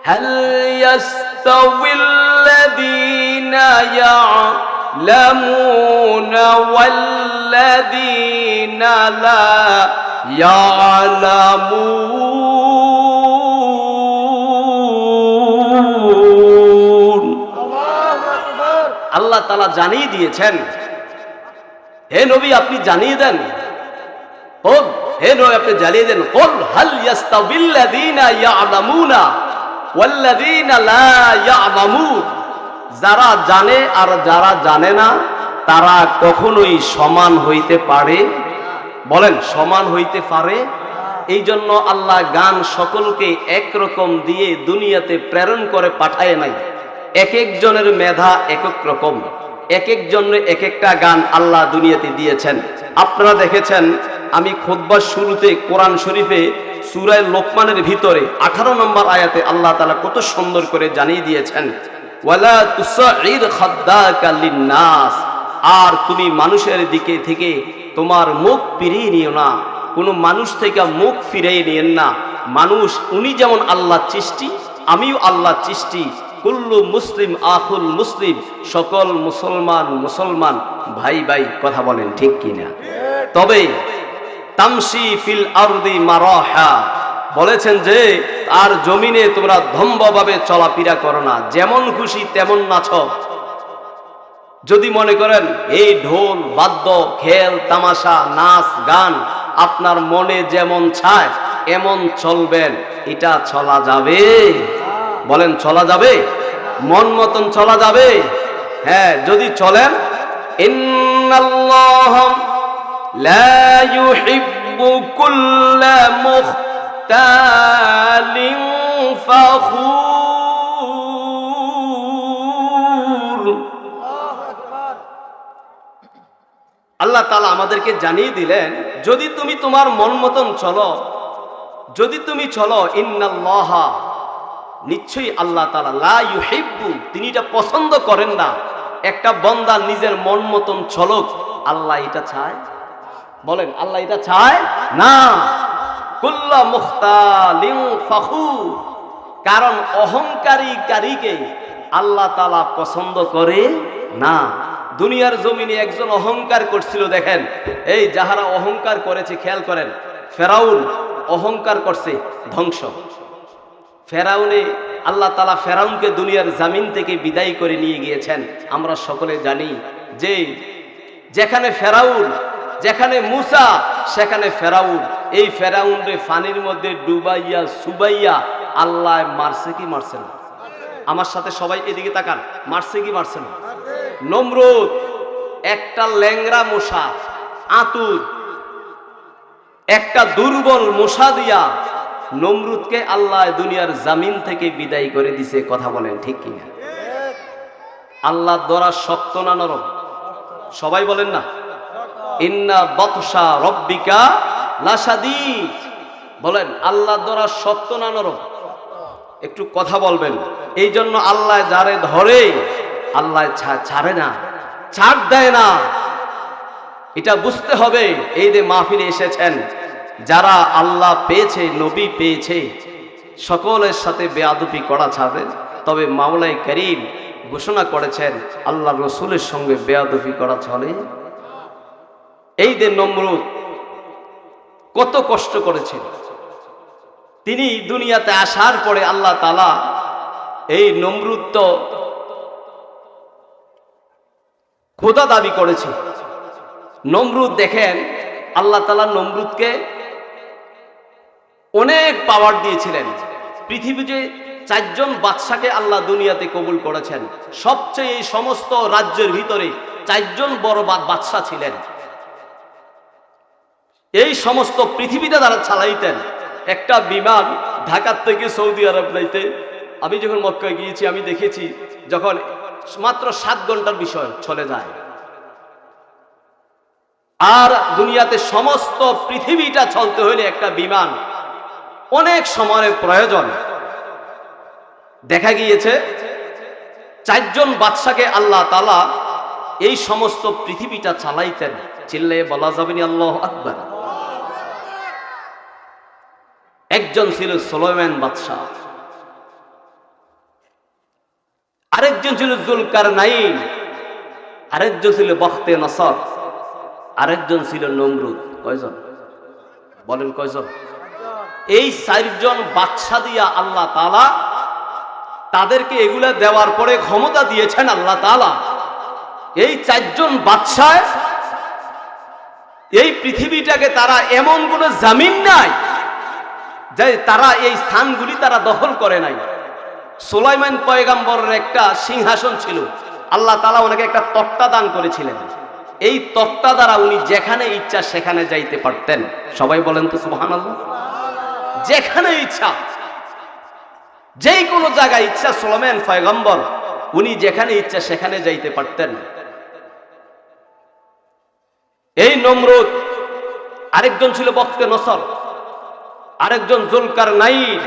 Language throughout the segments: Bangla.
হাল ইয়াস্তাউিল্লাযীনা ইয়া'লামুনা ওয়াল্লাযীনা লা ইয়া'লামুন। আল্লাহ তাআলা জানিয়ে দিয়েছেন, হে নবী আপনি জানিয়ে দেন, হে নবী আপনি জানিয়ে দেন, কুল হাল ইয়াস্তাউিল্লাযীনা ইয়া'লামুনা ওয়াল্লাযীনা লা ইয়া'লামুন। যারা জানে আর যারা জানে না তারা কখনোই সমান হইতে পারে? বলেন, সমান হইতে পারে? এই জন্য আল্লাহ গান সকলকে একরকম দিয়ে দুনিয়াতে প্রেরণ করে পাঠায় নাই। এক একজনের মেধা এক এক রকম, এক একজনের এক একটা গান আল্লাহ দুনিয়াতে দিয়েছেন। আপনারা দেখেছেন, আমি খুতবার শুরুতে কোরআন শরীফে সূরা লোকমানের ভিতরে 18 নম্বর আয়াতে আল্লাহ তাআলা কত সুন্দর করে জানিয়ে দিয়েছেন, ওয়ালা তুসাইর খাদ্দাকা লিন্নাস। আর তুমি মানুষের দিকে থেকে তোমার মুখ ফিরিয়ে নিও না, কোনো মানুষ থেকে মুখ ফিরিয়ে নিয়েন না। মানুষ উনি যেমন আল্লাহ সৃষ্টি, আমিও আল্লাহ সৃষ্টি। কুল্লু মুসলিম আখুল মুসলিম, সকল মুসলমান মুসলমান ভাই ভাই। কথা বলেন ঠিক কিনা? তবে তামশি ফিল আরদি মারাহা বলেছেন যে আর জমিনে তোমরা ধম্বভাবে চলাফেরা করো না, যেমন খুশি তেমন নাচো। যদি মনে করেন এই ঢোল বাদ্য খেল তামাশা নাচ গান আপনার মনে যেমন চায় এমন চলবেন, এটা চলা যাবে? বলেন, চলা যাবে? মন মতন চলা যাবে? হ্যাঁ, যদি চলেন, ইন্নাল্লাহ লা ইউহিব্বু কুল্লা মুখতালিন ফাখুর। আল্লাহ তাআলা আমাদেরকে জানিয়ে দিলেন, যদি তুমি তোমার মন মতন চলো, যদি তুমি চলো, ইন্নাল্লাহ নিশ্চয়ই আল্লাহ তাআলা লা ইউহিব্বু, তিনি এটা পছন্দ করেন না একটা বান্দা নিজের মন মতন চলুক। আল্লাহ এটা চায়? বলেন, আল্লাহ এটা চায় না। কুল্লা মুখতালিন ফাখুর, কারণ অহংকারীকে আল্লাহ তাআলা পছন্দ করে না। দুনিয়ার জমিনে একজন অহংকার করছিল, দেখেন এই যাহারা অহংকার করেছে, খেয়াল করেন, ফেরাউন অহংকার করছে, ধ্বংস। ফেরাউনে আল্লাহ তাআলা ফেরাউনকে দুনিয়ার জমিন থেকে বিদায় করে নিয়ে গিয়েছেন। আমরা সকলে জানি যে যেখানে ফেরাউন, যেখানে মুসা, সেখানে ফেরাউন। এই ফেরাউনরে পানির মধ্যে ডুবাইয়া সুবাইয়া আল্লাহ মারছে কি মারছে না? আমার সাথে সবাই এদিকে তাকান, মারছে কি মারছে না? নমরুদ একটা ল্যাংড়া মশা আতুর, একটা দুর্বল মশা দিয়া নমরুদকে আল্লাহ দুনিয়ার জমিন থেকে বিদায় করে দিছে। কথা বলেন ঠিক কিনা? আল্লাহ দরা শক্ত না নরম? সবাই বলেন না, ইন্না বাতশা রব্বিকা লাশাদীদ। বলেন, আল্লাহ দরা শক্ত না নরম? একটু কথা বলবেন। এই জন্য আল্লাহ যারে ধরে আল্লাহ ছাড়ে না, ছাড় দেয় না। এটা বুঝতে হবে। এই যে মাহফিলে এসেছেন যারা আল্লাহ পেয়েছে, নবী পেয়েছে, সকলের সাথে বেয়াদবি করা ছাড়ে। তবে মাওলাই করিম ঘোষণা করেছেন আল্লাহ রসুলের সঙ্গে বেয়াদবি করা চলে। এই যে নমরুদ কত কষ্ট করেছে, তিনি দুনিয়াতে আসার পরে আল্লাহ তাআলা এই নমরুদ তো খোদা দাবি করেছে। নমরুদ দেখেন, আল্লাহ তাআলা নমরুদকে অনেক পাওয়ার দিয়েছিলেন। পৃথিবীতে 4 জন বাদশাকে আল্লাহ দুনিয়াতে কবুল করেছেন। সবচেয়ে এই সমস্ত রাজ্যের ভিতরে 4 জন বড় বাদশা ছিলেন। এই সমস্ত পৃথিবীতে তারা চালাইতেন। একটা বিমান ঢাকার থেকে সৌদি আরব যাইতে, আমি যখন মক্কায় গিয়েছি আমি দেখেছি যখন মাত্র 7 ঘন্টার বিষয় চলে যায়। আর দুনিয়াতে সমস্ত পৃথিবীটা চলতে হলে একটা বিমান অনেক সময়ের প্রয়োজন। দেখা গিয়েছে 4 জন বাদশাকে আল্লাহ তাআলা এই সমস্ত পৃথিবীটা চালাইতেন। চিল্লায়ে বলা যাবে না আল্লাহু আকবার? একজন ছিল সুলাইমান বাদশা, আরেকজন ছিল জুলকারনাইন, আরেকজন ছিল বখতে নসর, আরেকজন ছিল নমরুদ। কয়জন বলেন, কয়জন? এই 4 জন বাদশা দিয়া আল্লাহ তাআলা তাদেরকে এগুলা দেওয়ার পরে ক্ষমতা দিয়েছেন আল্লাহ তাআলা। এই 4 জন বাদশা এই পৃথিবীটাকে তারা এমন কোনো জামিন নাই যে তারা এই স্থানগুলি তারা দখল করে নাই। সুলাইমান পয়গম্বরের একটা সিংহাসন ছিল, আল্লাহ তাআলা ওনাকে একটা তক্তা দান করেছিলেন। এই তক্তা দ্বারা উনি যেখানে ইচ্ছা সেখানে যাইতে পারতেন। সবাই বলেন তো সুবহানাল্লাহ। যেখানে ইচ্ছা, যেই কোনো জায়গায় ইচ্ছা, সুলাইমান পয়গম্বর উনি যেখানে ইচ্ছা সেখানে যাইতে পারতেন। এই নমরুদ, আরেকজন ছিল বখতে নসর, আরেকজন জুলকারনাইন।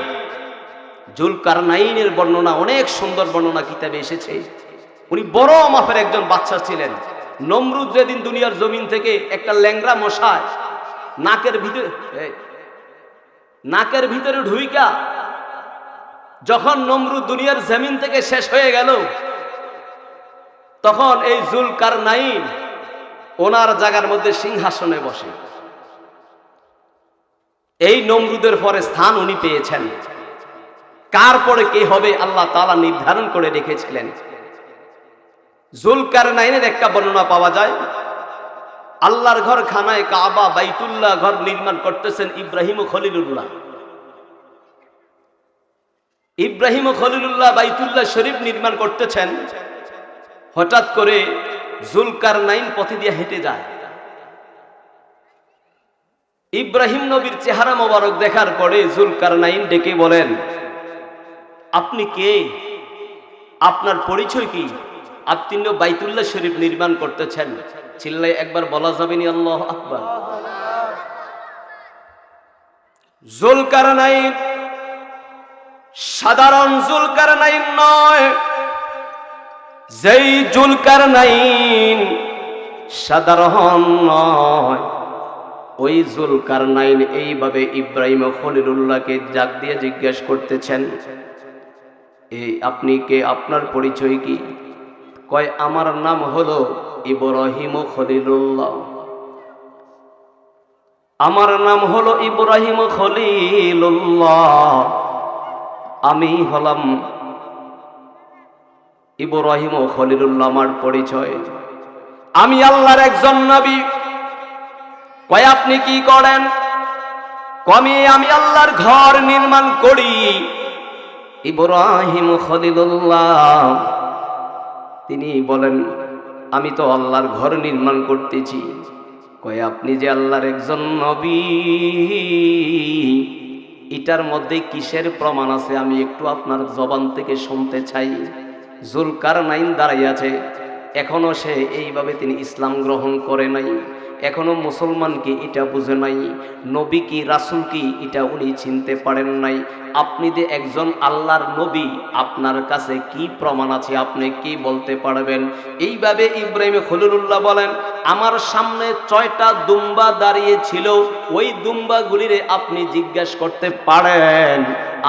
জুলকারনাইনের বর্ণনা অনেক সুন্দর বর্ণনা কিতাবে এসেছে। উনি বড় মাপের একজন বাদশা ছিলেন। নমরুদ যেদিন দুনিয়ার জমিন থেকে একটা ল্যাংড়া মশায় নাকের ভিতরে ঢুইকা যখন নমরুদ দুনিয়ার জমিন থেকে শেষ হয়ে গেল, তখন এই জুলকারনাইন ওনার জায়গার মধ্যে সিংহাসনে বসে। এই নমরুদের পরে স্থান উনি পেয়েছেন। কার পরে কে হবে আল্লাহ তাআলা নির্ধারণ করে রেখেছিলেন। জুলকারনাইনের একটা বর্ণনা পাওয়া যায়, আল্লাহর ঘর খানায় কাবা বাইতুল্লাহ ঘর নির্মাণ করতেছেন ইব্রাহিম ও খলিলুল্লাহ। ইব্রাহিম ও খলিলুল্লাহ বাইতুল্লাহ শরীফ নির্মাণ করতেছেন। হঠাৎ করে জুলকারনাইন পথে দিয়ে হেঁটে যায়। ইব্রাহিম নবীর চেহারা মোবারক দেখার পরে জুলকারনাইন ডেকে বলেন, আপনি কে? আপনার পরিচয় কি? আপনি বাইতুল্লাহ শরীফ নির্মাণ করতেছেন। চিল্লাই একবার বলা যাবে নি আল্লাহু আকবার? জুলকারনাইন সাধারণ জুলকারনাইন নয়। যেই জুলকারনাইন সাধারণ নয়, ওই জুলকারনাইন এইভাবে ইব্রাহিম খলিলুল্লাহকে ডাক দিয়ে জিজ্ঞেস করতেছেন, এই আপনি কে? আপনার পরিচয় কি? কয়, আমার নাম হলো ইব্রাহিম খলিলুল্লাহ। আমার নাম হলো ইব্রাহিম খলিলুল্লাহ। আমি হলাম ইব্রাহিম খলিলুল্লাহ। আমার পরিচয়, আমি আল্লাহর একজন নবী। কয়, আপনি কি করেন? আমি আল্লাহর ঘর নির্মাণ করি। ইব্রাহিম খলিলুল্লাহ তিনি বলেন, আমি তো আল্লাহর ঘর নির্মাণ করতেছি। কয়, আপনি যে আল্লাহর একজন নবী, এটার মধ্যে কিসের প্রমাণ আছে আমি একটু আপনার জবান থেকে শুনতে চাই। জুলকারনাইন দাঁড়াই আছে, এখনো সে এইভাবে তিনি ইসলাম গ্রহণ করে নাই, এখনো মুসলমান কি এটা বুঝে নাই, নবী কি রাসূল কি এটা উনি চিনতে পারেন নাই। আপনি যে একজন আল্লাহর নবী, আপনার কাছে কি প্রমাণ আছে? আপনি কি বলতে পারবেন? এইভাবে ইব্রাহিম খলিলুল্লাহ বলেন, আমার সামনে 6টা দুম্বা দাঁড়িয়ে ছিল, ওই দুম্বাগুলিরে আপনি জিজ্ঞেস করতে পারেন।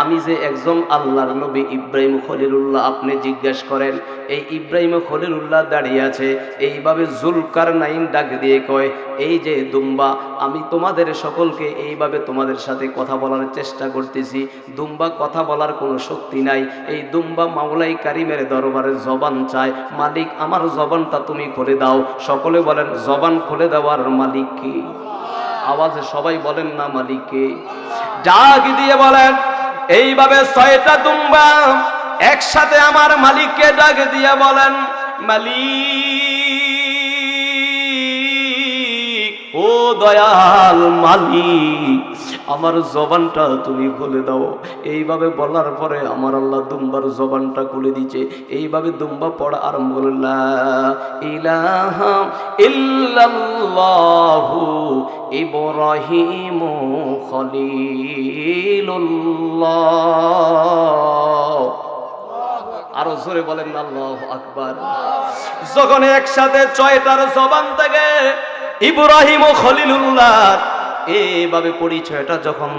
আমি যে একজন আল্লাহর নবী ইব্রাহিম খলিলুল্লাহ, আপনি জিজ্ঞেস করেন। এই ইব্রাহিম খলিলুল্লাহ দাঁড়িয়ে আছে, এইভাবে জুলকারনাইন ডাক দিয়ে কয়, এই যে দুম্বা, আমি তোমাদের সকলকে এইভাবে তোমাদের সাথে কথা বলার চেষ্টা করতেছি। দুম্বা কথা বলার কোনো শক্তি নাই। এই দুম্বা মাওলাই কারিমের দরবারে জবান চায়, মালিক আমার জবানটা তুমি খুলে দাও। সকলে বলেন, জবান খুলে দেওয়ার মালিক কি? আওয়াজে সবাই বলেন না, মালিক কে? ডাক দিয়ে বলেন, এইভাবে 6টা দুম্বা একসাথে আমার মালিককে ডাক দিয়ে বলেন, মালিক, ও দয়াল মালিক, আমার জবানটা তুমি খুলে দাও। এইভাবে বলার পরে আমার আল্লাহ দুম্বার জবানটা খুলে দিচ্ছে। এইভাবে দুম্বা পড়া আরম্ভ করল, লা ইলাহা ইল্লাল্লাহু ইব্রাহিম খলিলুল্লাহ। আরো জোরে বলেন আল্লাহু আকবার। যখন একসাথে 6টার জবান থেকে ইব্রাহিম ও খলিলুল্লাহ এইভাবে পরিচয়টা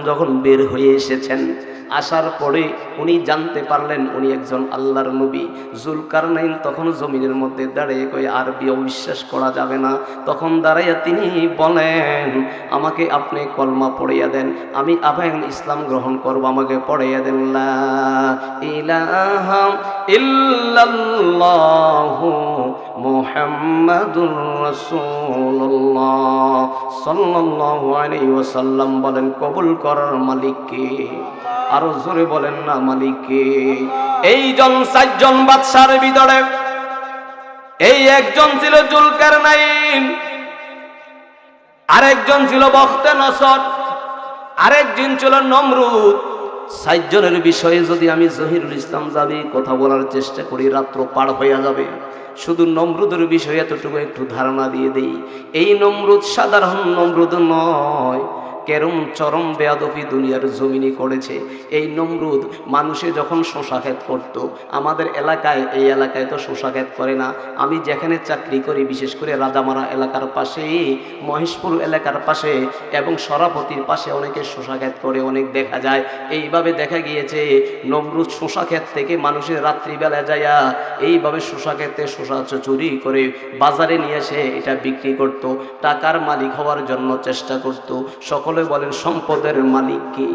যখন বের হয়ে এসেছেন, আসার পরে উনি জানতে পারলেন উনি একজন আল্লাহর নবী। জুলকারনাইন তখন জমিনের মধ্যে দাঁড়িয়ে কয়ে আরবিও বিশ্বাস করা যাবে না, তখন দাঁড়াইয়া তিনি বলেন আমাকে আপনি কলমা পড়িয়া দেন, আমি আবার ইসলাম গ্রহণ করব, আমাকে পড়িয়া দেন লা ইলাহা ইল্লাল্লাহু মুহাম্মাদুর রাসূলুল্লাহ সাল্লাল্লাহু আলাইহি ওয়াসাল্লাম। বলেন কবুল করার মালিক কে? আরো জোরে বলেন না মালিক কে? এই চারজন বাদশার ভিতরে এই একজন ছিল জুলকারনাইন, আরেকজন ছিল বখতে নসর, আরেকজন ছিল নমরুদ। চারজনের বিষয়ে যদি আমি জহিরুল ইসলাম যাবি কথা বলার চেষ্টা করি রাত্র পার হইয়া যাবে। শুধু নমরুদের বিষয়ে এতটুকু একটু ধারণা দিয়ে দেই। এই নমরুদ সাধারণ নমরুদ নয়, কেরম চরম বেয়াদবি দুনিয়ার জমিনে করেছে। এই নমরুদ মানুষে যখন শশা ক্ষেত করত, আমাদের এলাকায় এই এলাকায় তো শশা ক্ষেত করে না, আমি যেখানে চাকরি করি বিশেষ করে রাজামারা এলাকার পাশে, মহেশপুর এলাকার পাশে এবং সরাপতির পাশে অনেকে শশা ক্ষেত করে, অনেক দেখা যায়। এইভাবে দেখা গিয়েছে নমরুদ শশা ক্ষেত থেকে মানুষের রাত্রিবেলা যাইয়া এইভাবে শশা ক্ষেতে শশা চুরি করে বাজারে নিয়ে এসে এটা বিক্রি করত, টাকার মালিক হওয়ার জন্য চেষ্টা করত। সকলে বলেন সম্পদের মালিক কি?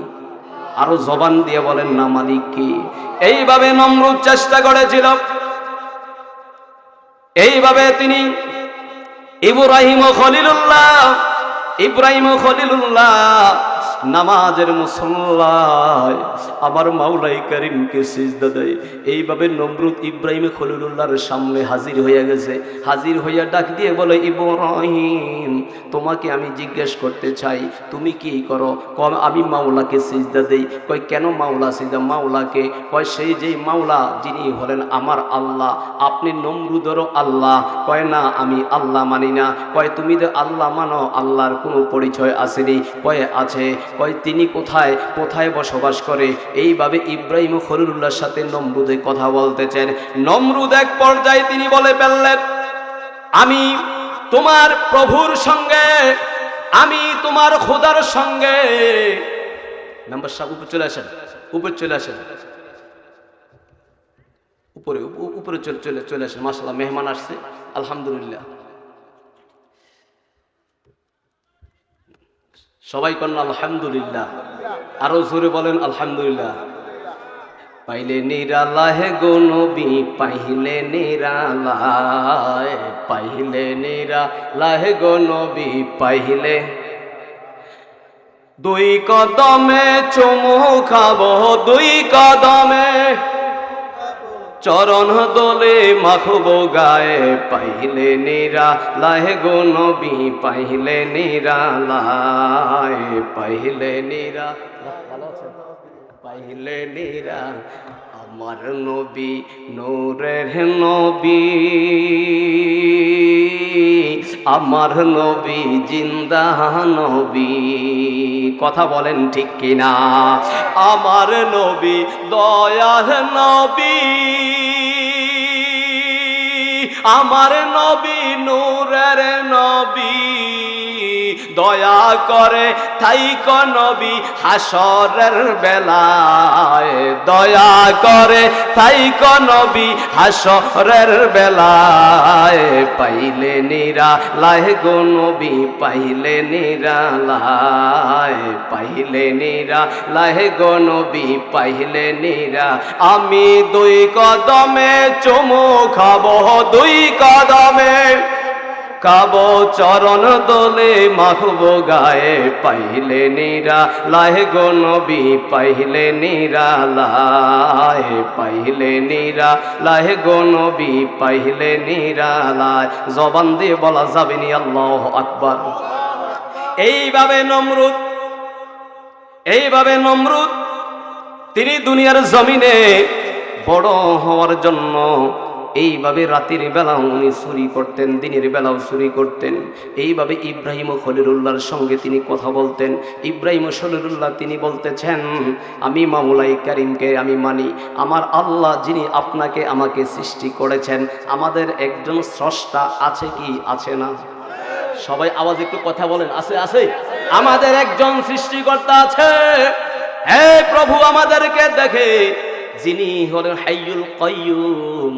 আরো জবান দিয়ে বলেন না মালিক কি? এইভাবে নমরুদ চেষ্টা করেছিল। এইভাবে তিনি ইব্রাহিম খলিলুল্লাহ নামাজের মুসল্লায় আমার মাওলাই করিমকে সিজদা দেয়। এইভাবে নমরুদ ইব্রাহিম খলিলুল্লাহর সামনে হাজির হইয়া গেছে। হাজির হইয়া ডাক দিয়ে বলে ইব্রাহিম তোমাকে আমি জিজ্ঞেস করতে চাই তুমি কি করো? কয় আমি মাওলাকে সিজদা দেই। কয় কেন মাওলা সিজদা? মাওলাকে? কয় সেই যেই মাওলা যিনি হলেন আমার আল্লাহ, আপনি নমরুদেরও আল্লাহ। কয় না আমি আল্লাহ মানি না। কয় তুমি যে আল্লাহ মানো, আল্লাহর কোনো পরিচয় আসেনি? কয় আছে। কয় তিনি কোথায় কোথায় বসবাস করে? এইভাবে ইব্রাহিম খলিলুল্লাহর সাথে নমরুদে কথা বলতেছেন। নমরুদ এক পর্যায়ে তিনি বলে ফেললেন আমি তোমার প্রভুর সঙ্গে, আমি তোমার খোদার সঙ্গে। মেম্বার সাহেব উপরে চলে আসেন, উপরে চলে আসেন, উপরে উপরে চলে আসেন। মাশাআল্লাহ মেহমান আসছে, আলহামদুলিল্লাহ। সবাই কন্যা আলহামদুলিল্লাহ, আরো জোরে বলেন আলহামদুলিল্লাহ। পাইলে নিরালাহে গো নবী, পাইলে নিরালায়, পাইলে নিরালাহে গো নবী, পাইলে দুই কদমে চুমু খাবো, দুই কদমে চরণ দোলে মাখবো গায়ে। পাইলে নিরালাহে গো নবী, পাইলে নিরালায়, পাইলে পাইলে নিরা আমার নবী নূরের নবী, আমার নবী জিন্দা নবী। কথা বলেন ঠিক কিনা? আমার নবী দয়ার নবী, আমার নবী নূরের নবী। দয়া করে থাইক নবী হাসরের বেলায়, দয়া করে থাইক নবী হাসরের বেলায়। পাইলে নিরালাহে গো নবী, পাইলে নিরালায়, পাইলে নিরালাহে গো নবী, পাইলে নিরা। আমি দুই কদমে চুমু খাবো, দুই কদমে কাবো চরণ দোলে মাখবো গায়ে। পাইলে নিরালাহে গো নবী, পাইলে নিরালায়, পাইলে নিরালাহে গো নবী, পাইলে নিরালায়। জবান দিয়ে বলা যাবে নি আল্লাহু আকবার। এইভাবে নমরুদ তিনি দুনিয়ার জমিনে বড় হওয়ার জন্য এইভাবে রাতের বেলাও উনি চুরি করতেন, দিনের বেলাও চুরি করতেন। এইভাবে ইব্রাহিম খলিলুল্লাহর সঙ্গে তিনি কথা বলতেন। ইব্রাহিম খলিলুল্লাহ তিনি বলতেছেন আমি মাওলাই কারিমকে আমি মানি, আমার আল্লাহ যিনি আপনাকে আমাকে সৃষ্টি করেছেন, আমাদের একজন স্রষ্টা আছে কি আছে না? সবাই আওয়াজ একটু কথা বলেন, আছে আছে আমাদের একজন সৃষ্টিকর্তা আছে। হে প্রভু, আমাদেরকে দেখে, যিনি হলেন হাইয়ুল কাইয়ুম,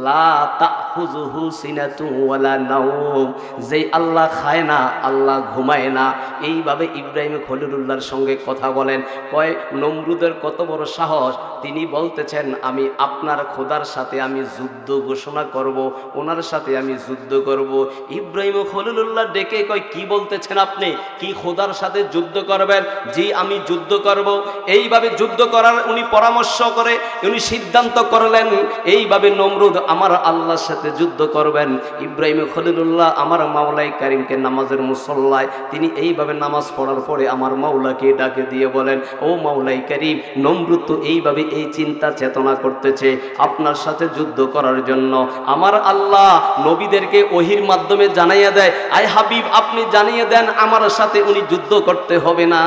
লা তাখুযুহু সিনাতুন ওয়ালা নাওম, যেই আল্লাহ খায় না, আল্লাহ ঘুমায় না। এইভাবে ইব্রাহিম খলিলুল্লাহর সঙ্গে কথা বলেন। কয় নমরুদের কত বড় সাহস, তিনি বলতেছেন আমি আপনার খোদার সাথে আমি যুদ্ধ ঘোষণা করব, ওনার সাথে আমি যুদ্ধ করব। ইব্রাহিম খলিলুল্লাহ ডেকে কয় কি বলতেছেন আপনি, কি খোদার সাথে যুদ্ধ করবেন? জি আমি যুদ্ধ করব। এইভাবে যুদ্ধ করার উনি পরামর্শ করে, উনি সিদ্ধান্ত করলেন এইভাবে নমরুদ আমার আল্লাহর সাথে যুদ্ধ করবেন। ইব্রাহিম খলিলুল্লাহ আমার মাওলাই কারিমকে নামাজের মুসল্লায় তিনি এইভাবে নামাজ পড়ার পরে আমার মাওলাকে ডাকে দিয়ে বলেন, ও মাওলাই কারিম, নমরুদ তো এইভাবে এই চিন্তা চেতনা করতেছে আপনার সাথে যুদ্ধ করার জন্য। আমার আল্লাহ নবীদেরকে ওহির মাধ্যমে জানাইয়া দেয়, আই হাবিব আপনি জানিয়ে দেন আমার সাথে উনি যুদ্ধ করতে হবে না,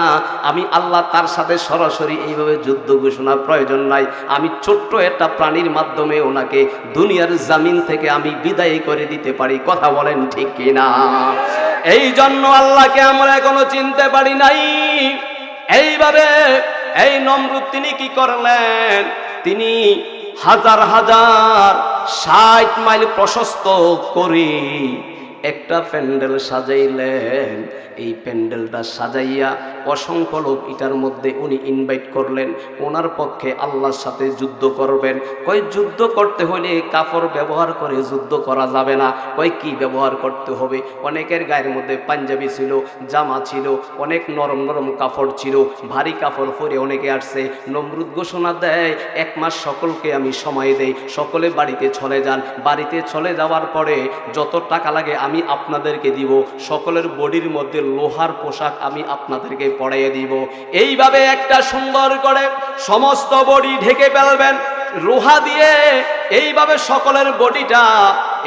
আমি আল্লাহ তার সাথে সরাসরি এইভাবে যুদ্ধ ঘোষণার প্রয়োজন নাই, আমি ছোট্ট একটা প্রাণীর মাধ্যমে ওনাকে দুনিয়ার জামিন থেকে আমি বিদায় করে দিতে পারি। কথা বলেন ঠিক কিনা? এই জন্য আল্লাহকে আমরা এখনো চিনতে পারি নাই। এইভাবে এই নমরুদ তিনি কি করলেন, তিনি হাজার হাজার 60 মাইল প্রশস্ত করে একটা প্যান্ডেল সাজাইলেন। এই প্যান্ডেলটা সাজাইয়া অসংখ্য লোক এটার মধ্যে উনি ইনভাইট করলেন, ওনার পক্ষে আল্লাহর সাথে যুদ্ধ করবেন। কয় যুদ্ধ করতে হলে কাপড় ব্যবহার করে যুদ্ধ করা যাবে না। কয় কি ব্যবহার করতে হবে? অনেকের গায়ের মধ্যে পাঞ্জাবি ছিল, জামা ছিল, অনেক নরম নরম কাপড় ছিল, ভারী কাপড় পরে অনেকে আসছে। নমরুদ ঘোষণা দেয় 1 মাস সকলকে আমি সময় দেই, সকলে বাড়িতে চলে যান। বাড়িতে চলে যাওয়ার পরে যত টাকা লাগে আমি আপনাদেরকে দিব, সকলের বডির মধ্যে লোহার পোশাক আমি আপনাদেরকে পরাইয়ে দিব। এইভাবে একটা সুন্দর করে সমস্ত বডি ঢেকে ফেলবেন লোহা দিয়ে, এইভাবে সকলের বডিটা।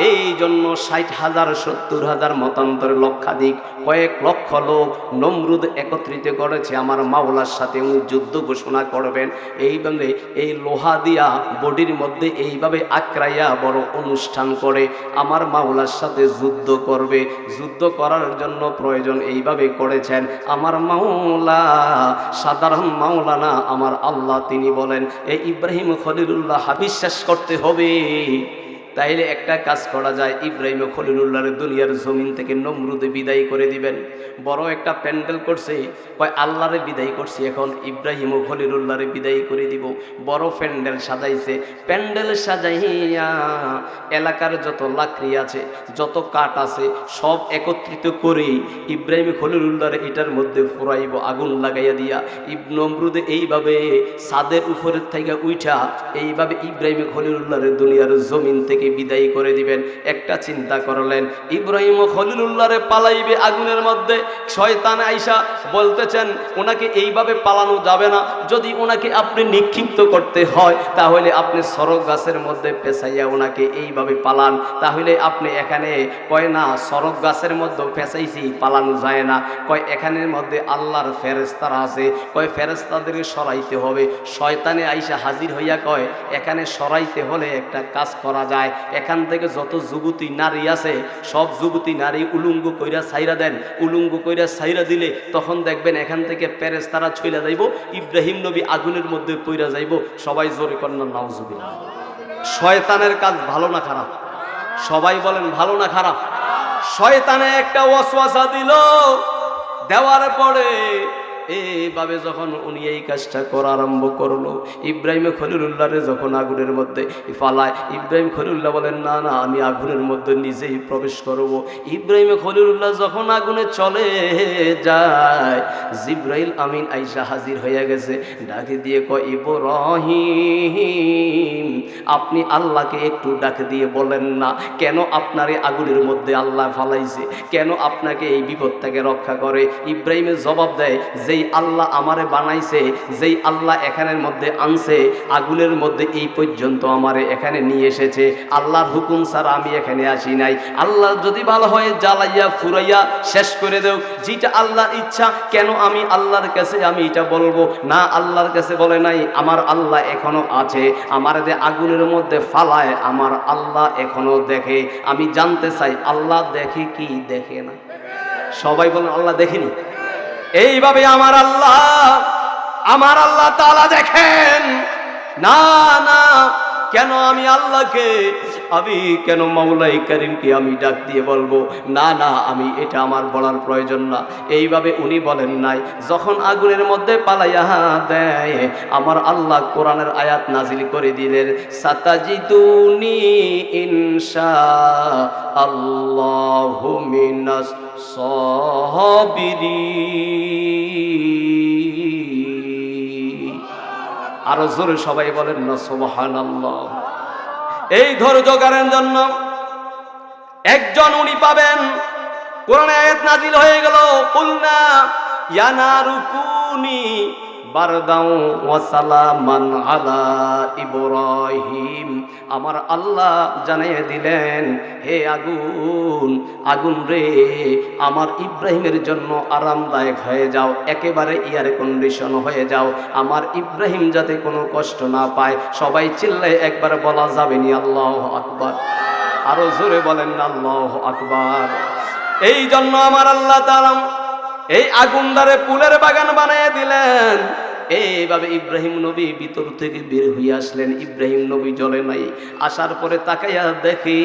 এই জন্য 60,000 70,000 মতান্তরে লক্ষাধিক কয়েক লক্ষ লোক নমরুদ একত্রিত করেছে আমার মাওলার সাথে উনি যুদ্ধ ঘোষণা করবেন। এইভাবে এই লোহা দিয়া বডির মধ্যে এইভাবে আক্রাইয়া বড় অনুষ্ঠান করে আমার মাওলার সাথে যুদ্ধ করবে। যুদ্ধ করার জন্য প্রয়োজন এইভাবে করেছেন আমার মাওলা, সাধারণ মাওলা না, আমার আল্লাহ। তিনি বলেন এই ইব্রাহিম খলিলুল্লাহ বিশ্বাস করতে হবে। তাইলে একটা কাজ করা যায়, ইব্রাহিম খলিলুল্লাহর দুনিয়ার জমিন থেকে নমরুদে বিদায় করে দিবেন। বড় একটা প্যান্ডেল করছে, কয় আল্লাহরে বিদায় করছি, এখন ইব্রাহিম খলিলুল্লাহরে বিদায় করে দিব। বড় প্যান্ডেল সাজাইছে, প্যান্ডেল সাজাইয়া এলাকার যত লাকড়ি আছে, যত কাঠ আছে সব একত্রিত করে ইব্রাহিম খলিলুল্লাহর এটার মধ্যে ফুরাইব আগুন লাগাইয়া দিয়া। নমরুদে এইভাবে ছাদের উপরের থেকে উঠা এইভাবে ইব্রাহিম খলিলুল্লাহর দুনিয়ার জমিন থেকে বিদায় করে দিবেন। একটা চিন্তা করলেন, ইব্রাহিম খলিলুল্লাহরে পালাইবে আগুনের মধ্যে। শয়তান আইসা বলতেছেন ওনাকে এইভাবে পালানো যাবে না, যদি ওনাকে আপনি নিক্ষিপ্ত করতে হয় তাহলে আপনি সরক গাছের মধ্যে পেঁচাইয়া ওনাকে এইভাবে পালান। তাহলে আপনি এখানে, কয় না সরক গাছের মধ্যে পেঁচাইছি পালানো যায় না, কয় এখানের মধ্যে আল্লাহর ফেরেশতারা আছে, কয় ফেরেশতাদের সরাইতে হবে। শয়তানে আইসা হাজির হইয়া কয় এখানে সরাইতে হলে একটা কাজ করা যায়, এখান থেকে যত যুবতী নারী আছে সব যুবতী নারী উলঙ্গ কইরা ছাইরা দেন। উলঙ্গ কইরা ছাইরা দিলে তখন দেখবেন এখান থেকে ফেরেশতারা ছইলা যাইব, ইব্রাহিম নবী আগুনের মধ্যে পইরা যাইব। সবাই জোরে কন্যা নাউজুবিল্লাহ। শয়তানের কাজ ভালো না খারাপ? সবাই বলেন ভালো না খারাপ? শয়তানে একটা ওয়াসওয়াসা দিল, দেওয়ার পরে এইভাবে যখন উনি এই কাজটা করা আরম্ভ করলো, ইব্রাহিম খলিলুল্লাহরে যখন আগুনের মধ্যে ফালায়, ইব্রাহিম খলিলুল্লাহ বলেন না না আমি আগুনের মধ্যে নিজেই প্রবেশ করব। ইব্রাহিম খলিলুল্লাহ যখন আগুনে চলে যায়, জিব্রাইল আমিন আইসা হাজির হয়ে গেছে, ডাকে দিয়ে কয় ইব্রাহিম আপনি আল্লাহকে একটু ডাকে দিয়ে বলেন না কেন আপনার এই আগুনের মধ্যে আল্লাহ ফালাইছে, কেন আপনাকে এই বিপদ থেকে রক্ষা করে। ইব্রাহিমের জবাব দেয়, যেই আল্লাহ আমারে বানাইছে, যেই আল্লাহ এখানের মধ্যে আনছে, আগুনের মধ্যে এই পর্যন্ত আমারে এখানে নিয়ে এসেছে, আল্লাহর হুকুম ছাড়া আমি এখানে আসি নাই। আল্লাহ যদি ভালো হয় জ্বালাইয়া ফুরাইয়া শেষ করে দেও, যেটা আল্লাহর ইচ্ছা, কেন আমি আল্লাহর কাছে আমি এটা বলবো না? আল্লাহর কাছে বলে নাই, আমার আল্লাহ এখনো আছে, আমার যে আগুনের মধ্যে ফালায় আমার আল্লাহ এখনো দেখে। আমি জানতে চাই আল্লাহ দেখে কি দেখে না? সবাই বলেন আল্লাহ দেখেনি। এইভাবে আমার আল্লাহ তাআলা দেখেন, না না, কেন আমি আল্লাহকে, আমি কেন মাওলাই কারীমকে আমি ডাক দিয়ে বলবো না না, আমি এটা আমার বলার প্রয়োজন না। এইভাবে উনি বলেন নাই। যখন আগুনের মধ্যে পালাইয়া দেয়, আমার আল্লাহ কোরআনের আয়াত নাজিল করে দিলেন, সাতাজিদুনি ইনশাআল্লাহু মিনাস সাবিরিন। আরো জোরে সবাই বলেন না সুবহানাল্লাহ। এই ধৈর্য জ্ঞানের জন্য একজন উনি পাবেন। কোরআনে আয়াত নাজিল হয়ে গেল, কুলনা ইয়া নারু কুনি বারদাও ওয়া সালামান আলা ইব্রাহিম। আমার আল্লাহ জানিয়ে দিলেন, হে আগুন, আগুন রে, আমার ইব্রাহিমের জন্য আরামদায়ক হয়ে যাও, একেবারে এয়ার কন্ডিশন হয়ে যাও, আমার ইব্রাহিম যাতে কোনো কষ্ট না পায়। সবাই চিল্লায় একবার বলা যাবে নি আল্লাহু আকবার? আরো জোরে বলেন না আল্লাহু আকবার। এই জন্য আমার আল্লাহ তাআলা এই আগুন দ্বারে ফুলের বাগান বানিয়ে দিলেন। এইভাবে ইব্রাহিম নবী ভিতর থেকে বের হয়ে আসলেন। ইব্রাহিম নবী জ্বলে নাই। আসার পরে তাকাইয়া দেখে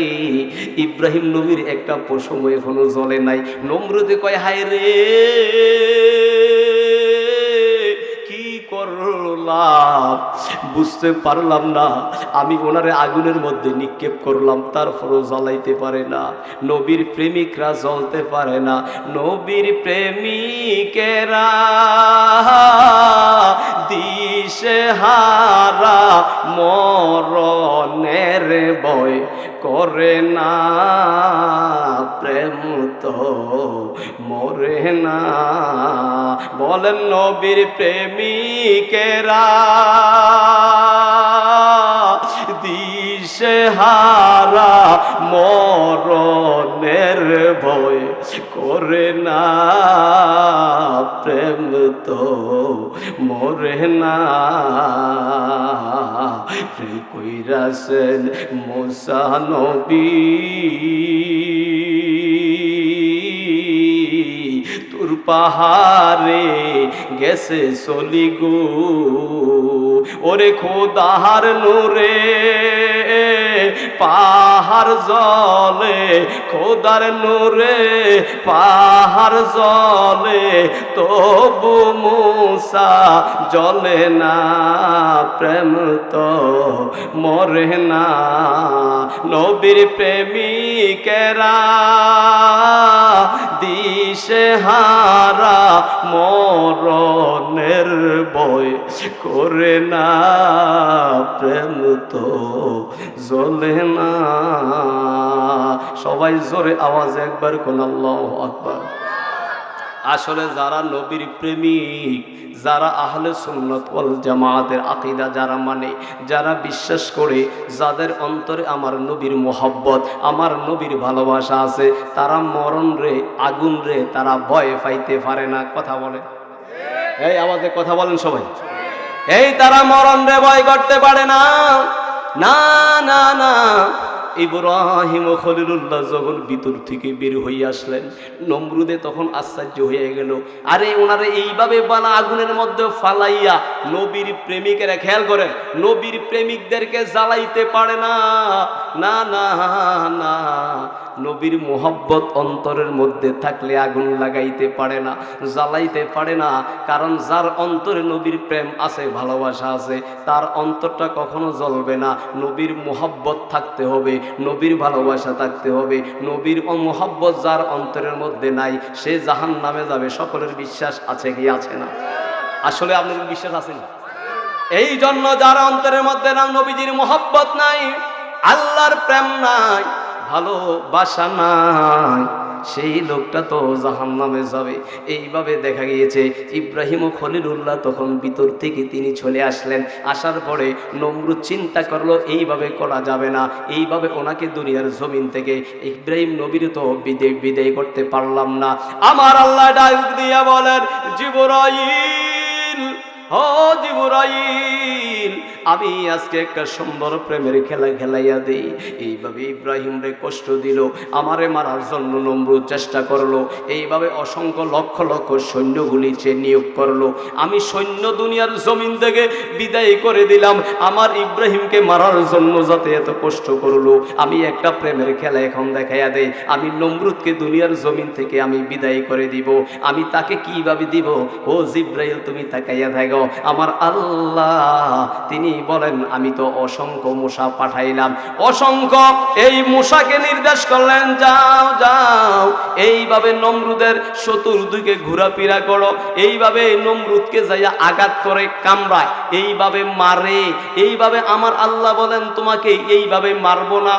ইব্রাহিম নবীর একটা পশম এখনো জ্বলে নাই। নমরুদে কয়, হায় রে, কি করলাম বুঝতে পারলাম না। আমি ওনারে আগুনের মধ্যে নিক্ষেপ করলাম, তারপরও জ্বলাইতে পারে না। নবীর প্রেমিকরা জ্বলতে পারে না। নবীর প্রেমিকেরা দিশেহারা মরণের ভয় করে না, প্রেম তো মরে না। বলেন নবীর প্রেমিকেরা দিশেহারা মরণের ভয় করে না, প্রেম তো মরে না। প্রেম কইরাছেন মুসা নবী, তুর পাহাড়ে গেছে চলি গো, ওরে খোদার নূরে পাহাড় জ্বলে, খোদার নূরে পাহাড় জ্বলে, তবু মুসা জ্বলে না, প্রেম তো মরে না। নবীর প্রেমিকেরা দিশেহারা মরণের ভয় করে না, প্রেম তো জ্বলে না। সবাই জোরে আওয়াজে একবার কোন আল্লাহু আকবার। আসলে যারা নবীর প্রেমিক, যারা আহলে সুন্নাত ওয়াল জামাতের আকীদা যারা মানে, যারা বিশ্বাস করে, যাদের অন্তরে আমার নবীর মোহাব্বত, আমার নবীর ভালোবাসা আছে, তারা মরণ রে, আগুন রে, তারা ভয় পাইতে পারে না। কথা বলে, এই আওয়াজে কথা বলেন সবাই। এই তারা মরণ রে ভয় করতে পারে না। না না না, ইব্রাহিম ও খলিলুল্লাহ যখন ভিতর থেকে বের হয়ে আসলেন, নমরুদে তখন আশ্চর্য হয়ে গেল। আরে ওনারে এইভাবে বানা আগুনের মধ্যে ফালাইয়া নবীর প্রেমিকেরা, খেয়াল করেন, নবীর প্রেমিকদেরকে জ্বালাইতে পারে না। না না না, নবীর মোহাব্বত অন্তরের মধ্যে থাকলে আগুন লাগাইতে পারে না, জ্বালাইতে পারে না। কারণ যার অন্তরে নবীর প্রেম আছে, ভালোবাসা আছে, তার অন্তরটা কখনো জ্বলবে না। নবীর মোহাব্বত থাকতে হবে, নবীর ভালোবাসা থাকতে হবে। নবীর মোহাব্বত যার অন্তরের মধ্যে নাই, সে জাহান্নামে যাবে। সকলের বিশ্বাস আছে কি আছে না? আসলে আপনাদের বিশ্বাস আছে না? এই জন্য যার অন্তরের মধ্যে না নবীজির মোহাব্বত নাই, আল্লাহর প্রেম নাই, ভালোবাসা নাই, সেই লোকটা তো জাহান্নামে যাবে। এইভাবে দেখা গিয়েছে ইব্রাহিম ও খলিলুল্লাহ তখন ভিতর থেকে তিনি চলে আসলেন। আসার পরে নমরুদ চিন্তা করলো এইভাবে করা যাবে না, এইভাবে ওনাকে দুনিয়ার জমিন থেকে ইব্রাহিম নবীর তো বিদায় করতে পারলাম না। আমার আল্লাহ ডাক দিয়া বলেন, জিবরাইল, ও জিবরাইল, আমি আজকে একটা সুন্দর প্রেমের খেলা খেলাইয়া দেই। এইভাবে ইব্রাহিম রে কষ্ট দিল, আমারে মারার জন্য নমরুদ চেষ্টা করলো, এইভাবে অসংখ্য লক্ষ লক্ষ সৈন্যগুলি সে নিয়োগ করলো। আমি সৈন্য দুনিয়ার জমিন থেকে বিদায় করে দিলাম, আমার ইব্রাহিমকে মারার জন্য যাতে এত কষ্ট করলো। আমি একটা প্রেমের খেলা এখন দেখাইয়া দেই, আমি নমরুদকে দুনিয়ার জমিন থেকে আমি বিদায় করে দিব। আমি তাকে কিভাবে দিব? ও জিব্রাইল তুমি তাকাইয়া থাকো, আমার আল্লাহ তিনি বলেন আমি তো অসংখ্য মূসা পাঠাইলাম, অসংখ্য এই মূসাকে নির্দেশ করলেন যাও যাও এইভাবে নমরুদের চতুর্দিকে ঘোরাফেরা করো, এইভাবে নমরুদকে যাইয়া আঘাত করে কামড়ায়, এইভাবে মারে। এইভাবে আমার আল্লাহ বলেন তোমাকে এইভাবে মারবো না,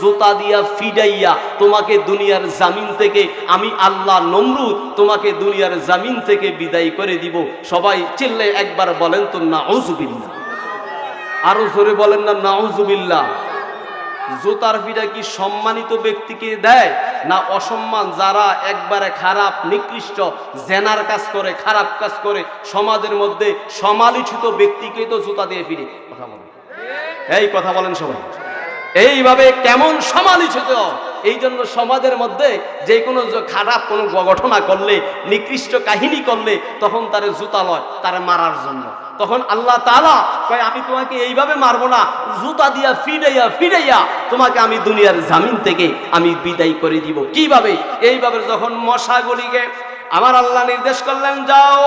জুতা দিয়া ফিডাইয়া তোমাকে দুনিয়ার জামিন থেকে আমি আল্লাহ নমরুদ তোমাকে দুনিয়ার জামিন থেকে বিদায় করে দিব। সবাই চিল্লে একবার বলেন তো নাউজুবিল্লাহ, আরো জোরে বলেন না নাউজুবিল্লাহ। জুতার পিটা কি সম্মানিত ব্যক্তিকে দেয় না অসম্মান? যারা একবারে খারাপ নিকৃষ্ট জেনার কাজ করে, খারাপ কাজ করে, সমাজের মধ্যে সমালোচিত ব্যক্তিকে তো জুতা দিয়ে ফিরে। কথা বলেন, এই কথা বলেন সবাই। এইভাবে কেমন সমালোচিত! এই জন্য সমাজের মধ্যে যে কোনো খারাপ কোনো ঘটনা করলে, নিকৃষ্ট কাহিনী করলে, তখন তারে জুতা লয় তারে মারার জন্য। তখন আল্লাহ তাআলা কয় আমি তোমাকে এইভাবে মারবো না, জুতা দিয়া ফিরাইয়া ফিরাইয়া তোমাকে আমি দুনিয়ার জামিন থেকে আমি বিদায় করে দিব। কিভাবে? এইভাবে যখন মশাগুলিকে আমার আল্লাহ নির্দেশ করলেন যাও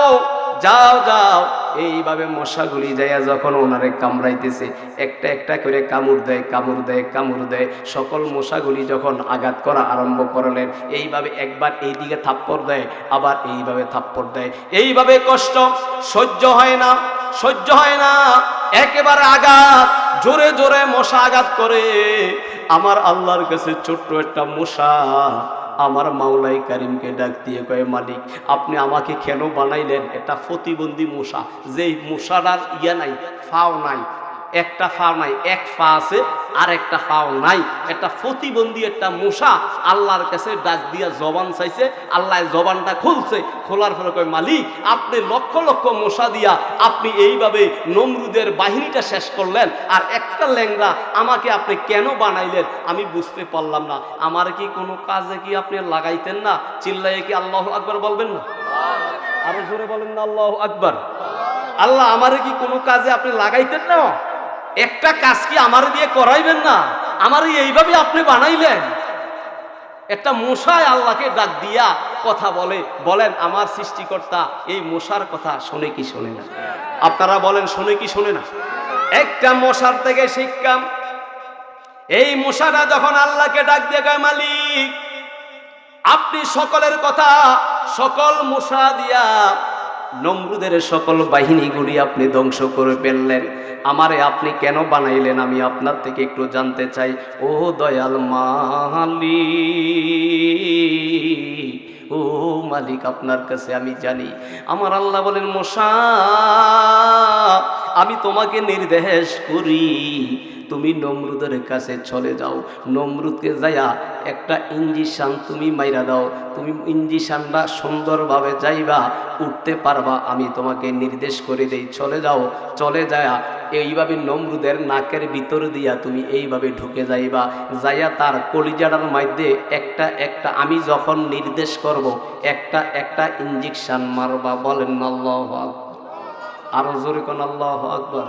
যাও যাও, এইভাবে মশাগুলি যাইয়া যখন ওনারে কামড়াইতেছে, একটা একটা করে কামড় দেয় কামড় দেয় কামড় দেয়। সকল মশাগুলি যখন আঘাত করা আরম্ভ করলেন, এইভাবে একবার এইদিকে থাপ্পড় দেয়, আবার এইভাবে থাপ্পড় দেয়। এইভাবে কষ্ট সহ্য হয় না, সহ্য হয় না, একেবারে আঘাত, জোরে জোরে মশা আঘাত করে। আমার আল্লাহর কাছে ছোট্ট একটা মশা আমার মাওলাই কারিমকে ডাক দিয়ে কয় মালিক আপনি আমাকে কেন বানাইলেন? এটা প্রতিবন্ধী মশা, যেই মশাটার ইয়া নাই, ফাও নাই, একটা ফা নাই, এক ফা আছে আর একটা ফাও নাই, একটা প্রতিবন্ধী একটা মশা আল্লাহর কাছে ডাক দিয়া জবান চাইছে, আল্লাহ জবানটা খুলছে, খোলার পরে কয় মালিক আপনি লক্ষ লক্ষ মশা দিয়া আপনি এইভাবে নমরুদের বাহিনীটা শেষ করলেন, আর একটা ল্যাংড়া আমাকে আপনি কেন বানাইলেন আমি বুঝতে পারলাম না। আমার কি কোনো কাজে কি আপনি লাগাইতেন না? চিল্লাইয়ে কি আল্লাহু আকবার বলবেন না? আরো জোরে বলেন না আল্লাহু আকবার। আল্লাহ আমারে কি কোনো কাজে আপনি লাগাইতেন না? একটা কাজ কি আমার দিয়ে করাইবেন না? আমার এইভাবে আপনি বানাইলেন। একটা মশায় আল্লাহকে ডাক দিয়া কথা বলে, বলেন আমার সৃষ্টিকর্তা এই মশার কথা শোনে কি শোনে না? আপনারা বলেন শোনে কি শোনে না? একটা মশার থেকে শিক্ষা, এই মশাটা যখন আল্লাহকে ডাক দিয়ে কয় মালিক আপনি সকলের কথা, সকল মশা দিয়া নমরুদের সকল বাহিনীগুলি আপনি ধ্বংস করে ফেললেন, আমারে আপনি কেন বানাইলেন আমি আপনার থেকে একটু জানতে চাই। ও দয়াল মালিক, ও মালিক আপনার কাছে আমি জানি। আমার আল্লাহ বলেন মশা আমি তোমাকে নির্দেশ করি তুমি নমরুদের কাছে চলে যাও, নমরুদকে যাইয়া একটা ইঞ্জেকশন তুমি মাইরা দাও, তুমি ইঞ্জেকশনটা সুন্দরভাবে যাইবা উঠতে পারবা, আমি তোমাকে নির্দেশ করে দেই। চলে যাও, চলে যায়া এইভাবে নমরুদের নাকের ভিতর দিয়া তুমি এইভাবে ঢুকে যাইবা, যাইয়া তার কলিজাটার মধ্যে একটা একটা আমি যখন নির্দেশ করব একটা একটা ইঞ্জেকশন মারবা। বলেন আল্লাহু আকবার, আরো জোরে কোন আল্লাহু আকবার।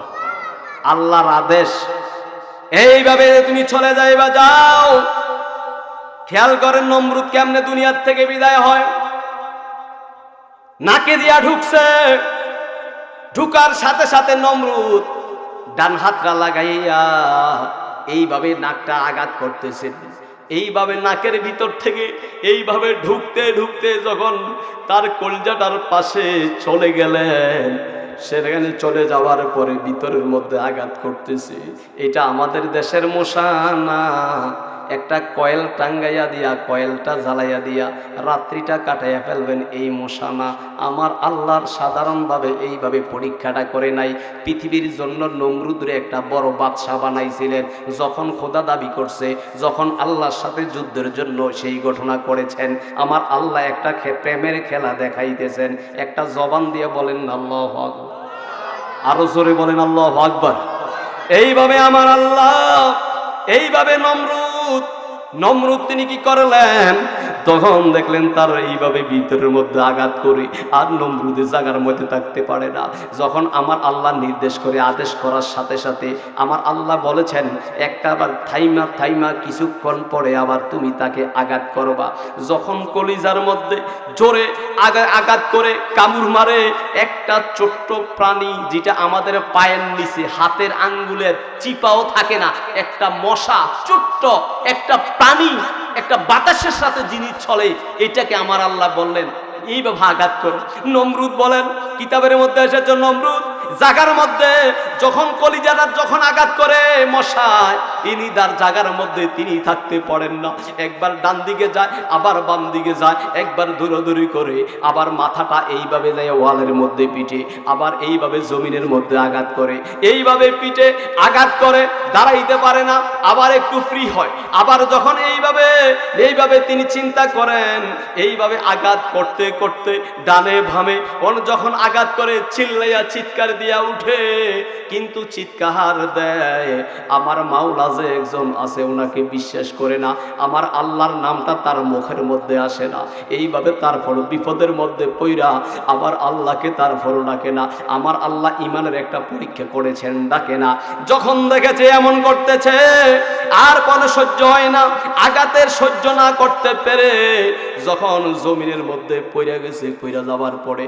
আল্লাহর আদেশ, এইভাবে তুমি চলে যাইবা। যাও, খেয়াল করেন নমরুদ কেমনে দুনিয়ার থেকে বিদায় হয়। নাকে দিয়া ঢুকছে, ঢুকার সাথে সাথে নমরুদ ডান হাতটা লাগাইয়া এইভাবে নাকটা আঘাত করতেছে, এইভাবে নাকের ভিতর থেকে এইভাবে ঢুকতে ঢুকতে যখন তার কলজাটার পাশে চলে গেলেন, সেখানে চলে যাওয়ার পরে ভিতরের মধ্যে আঘাত করতেছে। এটা আমাদের দেশের মশা না, একটা কয়েল টাঙ্গাইয়া দিয়া কয়েলটা জ্বালাইয়া দিয়া রাত্রিটা কাটাইয়া ফেলবেন এই মশা না। আমার আল্লাহর সাধারণভাবে এইভাবে পরীক্ষাটা করে নাই। পৃথিবীর জন্য নমরুদরে একটা বড় বাদশাহ বানাইছিলেন, যখন খোদা দাবি করছে, যখন আল্লাহর সাথে যুদ্ধের জন্য সেই ঘটনা করেছেন, আমার আল্লাহ একটা প্রেমের খেলা দেখাইতেছেন। একটা জবান দিয়ে বলেন আল্লাহু আকবার, আরো জোরে বলেন আল্লাহু আকবার। এইভাবে আমার আল্লাহ, এইভাবে নমরুদ তিনি কি করলেন, তখন দেখলেন তার এইভাবে ভিতরের মধ্যে আঘাত করে আর নমরুদের জায়গার মধ্যে থাকতে পারে না। যখন আমার আল্লাহ নির্দেশ করে আদেশ করার সাথে সাথে আমার আল্লাহ বলেছেন একটা আবার থাইমা কিছুক্ষণ পরে আবার তুমি তাকে আঘাত করবা। যখন কলিজার মধ্যে জোরে আঘাত করে কামড় মারে, একটা ছোট্ট প্রাণী যেটা আমাদের পায়ের নিচে হাতের আঙ্গুলের চিপাও থাকে না, একটা মশা, ছোট্ট একটা প্রাণী, একটা বাতাসের সাথে যিনি চলে, এটাকে আমার আল্লাহ বললেন এইভাবে আঘাত করো। নমরুদ বলেন, কিতাবের মধ্যে এসেছে নমরুদ জাগার মধ্যে যখন কলিজাটা যখন আঘাত করে মশায়, ইনি তার জাগার মধ্যে তিনি থাকতে পারেন না। একবার ডান দিকে যায়, আবার বাম দিকে যায়, একবার দৌড়াদৌড়ি করে, আবার মাথাটা এইভাবে যায় ওয়ালের মধ্যে পিঠে, আবার এইভাবে জমিনের মধ্যে আঘাত করে, এইভাবে পিঠে আঘাত করে, দাঁড়াইতে পারে না, আবার একটু ফ্রি হয়, আবার যখন এইভাবে তিনি চিন্তা করেন, এইভাবে আঘাত করতে করতে ডানে ভামে যখন আঘাত করে চিল্লাইয়া চিৎকার দিয়া উঠে, কিন্তু চিৎকার দেয় আমার মাওলা যে একজন আছে ওনাকে বিশ্বাস করে না, আমার আল্লাহর নামটা তার মুখের মধ্যে আসে না। এইভাবে তারপর বিপদের মধ্যে পইরা আবার আল্লাহকে তারপর ডাকে না। আমার আল্লাহ ইমানের একটা পরীক্ষা করেছেন, ডাকে না। যখন দেখেছে এমন করতেছে আর কোনো সহ্য হয় না, আঘাতের সহ্য না করতে পেরে যখন জমিনের মধ্যে পড়ে গেছে, পড়ে যাওয়ার পরে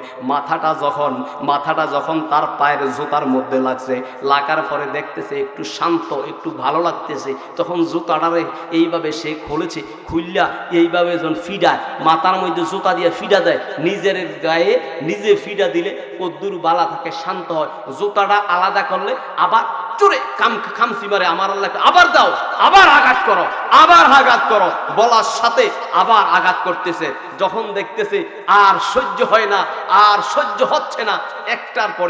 মাথাটা যখন তার পায়ের জুতার মধ্যে লাগছে, লাগার পরে দেখতেছে একটু শান্ত, একটু ভালো লাগতেছে, তখন জুতাটারে এইভাবে সে খুলেছে, খুললা এইভাবে যখন ফিডায়, মাথার মধ্যে জুতা দিয়ে ফিডা দেয়, নিজের গায়ে নিজে ফিডা দিলে কদ্দুর বালা থাকে, শান্ত হয়। জুতাটা আলাদা করলে আবার চুরে খামসি মারে, আমার আল্লাহকে আবার দাও, আবার আঘাত করো, আবার আঘাত করো বলার সাথে আবার আঘাত করতেছে। যখন দেখতেছে আর সহ্য হয় না, আর সহ্য হচ্ছে না, একটার পর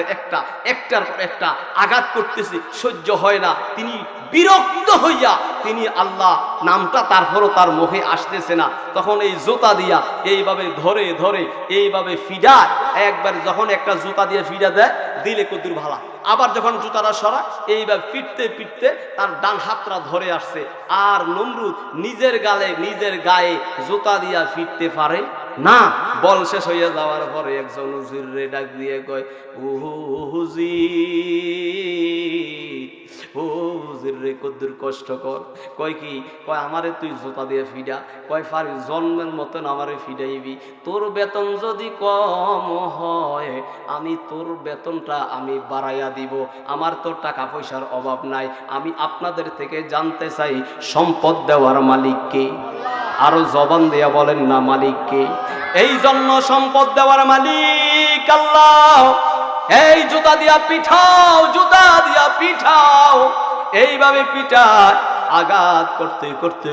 একটা আঘাত করতেছে, সহ্য হয় না, তিনি বিরক্ত হইয়া তিনি আল্লাহ নামটা তারপরও তার মুখে আসতেছে না, তখন এই জুতা দিয়া এইভাবে ধরে ধরে এইভাবে ফিডায়, একবার যখন একটা জুতা দিয়ে ফিডা দেয় দিলে কদ্দুর ভালা, আবার যখন জুতাটা সরা এইভাবে পিটতে পিটতে তার ডান হাতটা ধরে আসছে, আর নমরুদ নিজের গায়ে জুতা দিয়া ফিরতে পারে না। বল শেষ হইয়া যাওয়ার পরে একজন হুজুরে ডাক দিয়ে কয়, ও হুজুর রে কদ্দুর কষ্ট কর। কয় কি? কয় আমারে তুই জুতা দিয়ে ফিডা। কয় পারি, জন্মের মতন আমারে ফিডাইবি, তোর বেতন যদি কম হয় আমি তোর বেতনটা আমি বাড়াইয়া দিব, আমার তোর টাকা পয়সার অভাব নাই। আমি আপনাদের থেকে জানতে চাই সম্পদ দেওয়ার মালিক কে? আরো জবান দিয়া বলেন না মালিক কে? এই জন্য সম্পদ দেওয়ার মালিক আল্লাহ। এই জুতা দিয়া পিঠাও, এইভাবে পিঠায় আঘাত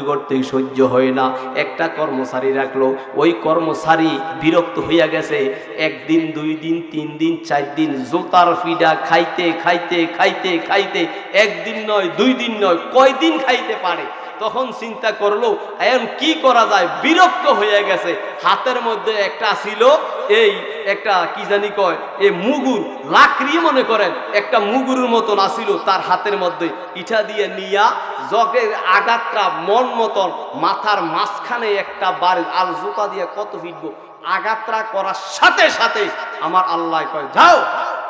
করতে সহ্য হয় না। একটা কর্মচারী রাখলো, ওই কর্মচারী বিরক্ত হইয়া গেছে, একদিন 2 দিন 3 দিন 4 দিন জুতার পিঠা খাইতে একদিন নয় 2 দিন নয় কয়দিন খাইতে পারে। তখন চিন্তা করলো এখন কি করা যায়, বিরক্ত হয়ে গেছে। হাতের মধ্যে একটা ছিল, এই একটা কি জানি কয়, এই মুগুর লাকড়ি মনে করেন, একটা মুগুরের মতন আসিল তার হাতের মধ্যে, ইটা দিয়ে নিয়া জগের আঘাতটা মন মতন মাথার মাঝখানে একটা বার, আর জুতা দিয়ে কত ফিটবো, আঘাতটা করার সাথে সাথে আমার আল্লাহ কয় যাও,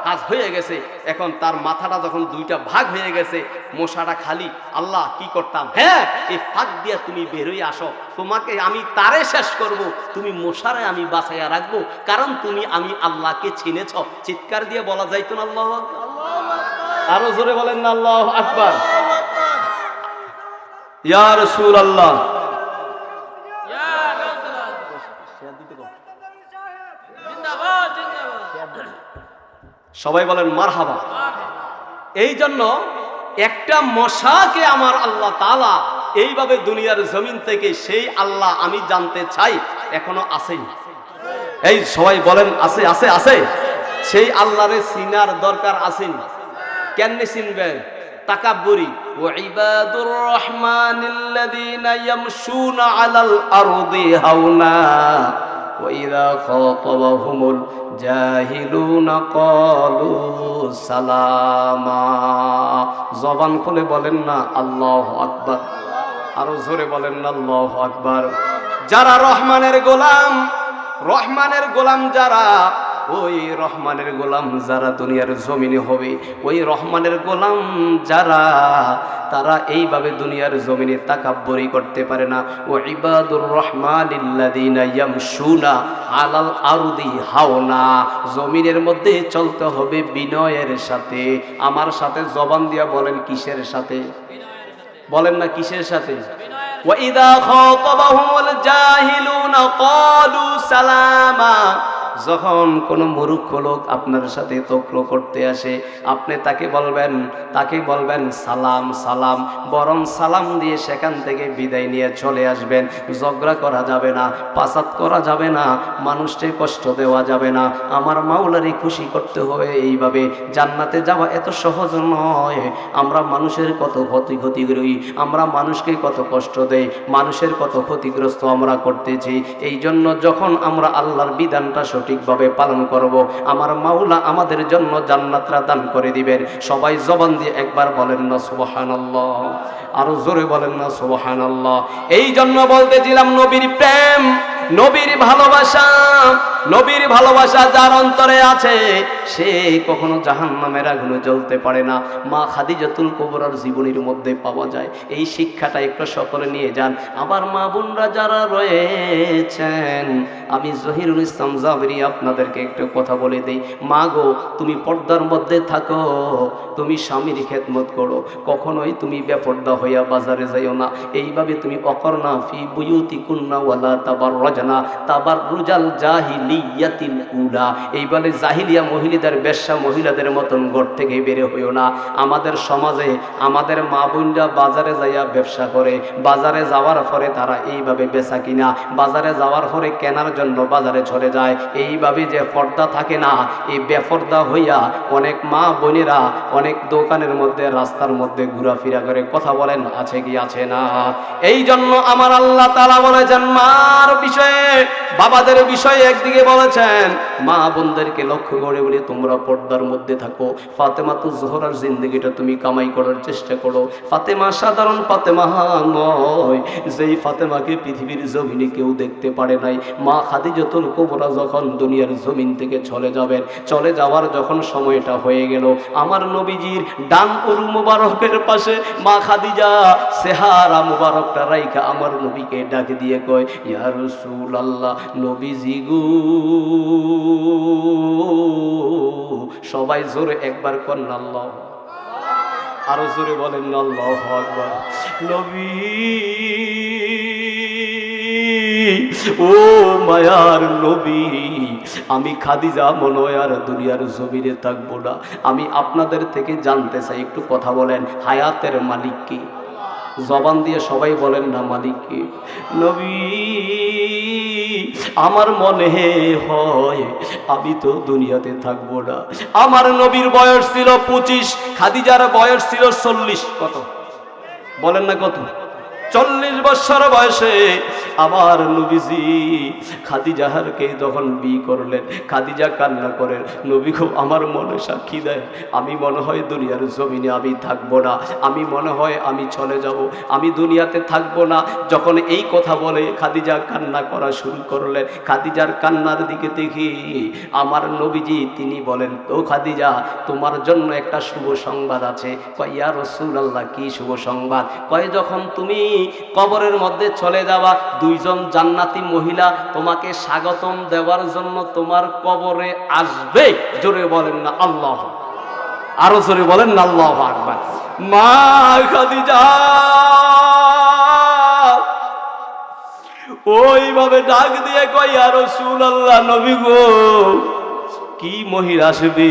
কাজ হয়ে গেছে। এখন তার মাথাটা যখন 2টা ভাগ হয়ে গেছে, মশাটা খালি। আল্লাহ কি করতাম, হ্যাঁ এই ফাঁক দিয়া তুমি বেরোই আসো, তোমাকে আমি তারে শেষ করব, তুমি মশারে আমি বাঁচাইয়া রাখবো, কারণ আমি আল্লাহকে চিনেছ। চিৎকার দিয়ে বলা যাইতো না আল্লাহু আকবার? আরো জোরে বলেন না আল্লাহু আকবার। ইয়া রাসূলুল্লাহ, সবাই বলেন মারহাবা। এই জন্য একটা মশাকে আমার আল্লাহ তাআলা এইভাবে দুনিয়ার জমিন থেকে, সেই আল্লাহ আমি জানতে চাই এখনো আছেই? এই সবাই বলেন আছে আছে আছে। সেই আল্লাহরে চিনার দরকার আছে। কেমনে চিনবেন? তাকাব্বুরি, ওয়া ইবাদুর রহমানিল্লাযীনা ইয়ামশুনা আলাল আরদি হাওনা ওয়া ইযা খাতাবাহুমুল জাহিলুনা ক্বালু সালামা। জবান খুলে বলেন না আল্লাহু আকবার, আরো জোরে বলেন না আল্লাহু আকবার। যারা রহমানের গোলাম, রহমানের গোলাম যারা, ওই রহমানের গোলাম যারা দুনিয়ার জমিনে হবে, ওই রহমানের গোলাম যারা, তারা এইভাবে দুনিয়ার জমিনে তাকাব্বুরি করতে পারে না। ও ইবাদুর রহমানিল্লাযীনা ইয়ামশুনা আলাল আরদি হাওনা, জমিনের মধ্যে চলতে হবে বিনয়ের সাথে। আমার সাথে জবান দিয়া বলেন কিসের সাথে? বলেন না কিসের সাথে? ওয়া ইযা খাতাবাহুমুল জাহিলুনা ক্বালু সালামা। যখন কোনো মূর্খ লোক আপনার সাথে তর্ক করতে আসে, আপনি তাকে বলবেন সালাম সালাম, বরং সালাম দিয়ে সেখান থেকে বিদায় নিয়ে চলে আসবেন। ঝগড়া করা যাবে না, পাসাদ করা যাবে না, মানুষকে কষ্ট দেওয়া যাবে না। আমার মাওলারে খুশি করতে হবে। এইভাবে জান্নাতে যাওয়া এত সহজ নয়। আমরা মানুষের কত ক্ষতি করি, আমরা মানুষকে কত কষ্ট দেই, মানুষের কত ক্ষতিগ্রস্ত আমরা করতেছি। এই জন্য যখন আমরা আল্লাহর বিধানটা সঠিকভাবে পালন করব, আমার মাওলা আমাদের জন্য জান্নাতরা দান করে দিবেন। সবাই জবান দিয়ে একবার বলেন না সুবহানাল্লাহ, আরো জোরে বলেন না সুবহানাল্লাহ। এই জন্য বলতেছিলাম নবীর প্রেম, নবীর ভালোবাসা, নবীর ভালোবাসা যার অন্তরে আছে সে কখনো জাহান্নামের আগুনে জ্বলতে পারে না। মা খাদিজাতুল কুবরার জীবনীর মধ্যে পাওয়া যায়। এই শিক্ষাটা একটু সকলে নিয়ে যান। আবার মা বোনরা যারা রয়েছেন, আমি জহিরুল ইসলাম জাবরি আপনাদেরকে একটু কথা বলে দেই। মা গো, তুমি পর্দার মধ্যে থাকো, তুমি স্বামীর খেদমত করো, কখনোই তুমি বেপর্দা হইয়া বাজারে যাইও না। এইভাবে তুমি অকরনা ফি বুয়ুতিকুন্না ওয়ালা তাবাররাজনা তাবাররুজাল জাহিলিয়াতিল উলা, এইভাবে জাহিলিয়া মহিলাদের, বেশ্যা মহিলাদের মতন ঘর থেকে বের হইও না। আমাদের সমাজে আমাদের মা বোনরা বাজারে যাইয়া ব্যবসা করে, বাজারে যাওয়ার পরে তারা এইভাবে বেচা কিনা, বাজারে যাওয়ার পরে কেনার জন্য বাজারে চলে যায়। এইভাবে যে পর্দা থাকে না, এই বেপর্দা হইয়া অনেক মা বোনেরা অনেক দোকানের মধ্যে, রাস্তার মধ্যে ঘোরাফেরা করে। কথা বলেন আছে কি আছে না? এই জন্য আমার আল্লাহ তাআলা বলেছেন মার বিষয়ে, বাবাদের বিষয়ে একদিকে বলেছেন, মা বোনদেরকে লক্ষ্য করে বলে তোমরা পর্দার মধ্যে থাকো। ফাতেমাতুজ জোহরার জিন্দেগিটা তুমি কামাই করার চেষ্টা করো। ফাতেমা সাধারণ ফাতেমা নয়, যেই ফাতেমাকে পৃথিবীর জমিনে কেউ দেখতে পারে নাই। মা খাদিজাতুল কুবরা যখন দুনিয়ার জমিন থেকে চলে যাবেন, চলে যাওয়ার যখন সময়টা হয়ে গেল, আমার নবীজির ডান উরু মুবারকের পাশে মা খাদিজা চেহারা মুবারকটা রাইখা আমার নবীকে ডাক দিয়ে কয়, ইয়া রাসূলুল্লাহ, নবীজি গো। সবাই জোরে একবার করেন আল্লাহ, আরো জোরে বলেন আল্লাহু আকবার। নবী, ও মায়ার নবী, আমি খাদিজা মনে হয় আর দুনিয়ার জমিনে থাকবো না। আমি আপনাদের থেকে জানতে চাই, একটু কথা বলেন, হায়াতের মালিক কি? জবান দিয়ে সবাই বলেন না মালিক কি? নবী, আমার মনে হয় আমি তো দুনিয়াতে থাকবো না। আমার নবীর বয়স ছিল 25, খাদিজার বয়স ছিল 40। কত বলেন না কত? 40 বছর বয়সে আমার নবীজি খাদিজাকে যখন বিয়ে করলেন, খাদিজা কান্না করেন, নবী গো, আমার মনে সাক্ষী দেয় আমি মনে হয় দুনিয়ার জমিনে আমি থাকবো না, আমি মনে হয় আমি চলে যাব, আমি দুনিয়াতে থাকবো না। যখন এই কথা বলে খাদিজা কান্না করা শুরু করলেন, খাদিজার কান্নার দিকে দেখি আমার নবীজি তিনি বলেন, ও খাদিজা, তোমার জন্য একটা শুভ সংবাদ আছে। কয়, ইয়া রাসূলুল্লাহ, কি শুভ সংবাদ? কয়, যখন তুমি কবরের মধ্যে চলে যাবা, দুইজন জান্নাতি মহিলা তোমাকে স্বাগতম দেওয়ার জন্য তোমার কবরে আসবে। জোরে বলেন না আল্লাহ, আরো জোরে বলেন না আল্লাহু আকবার। মা খাদিজা ওইভাবে ডাক দিয়ে কয়, ইয়া রাসূলুল্লাহ, নবী গো, কি মহিলা আসবে?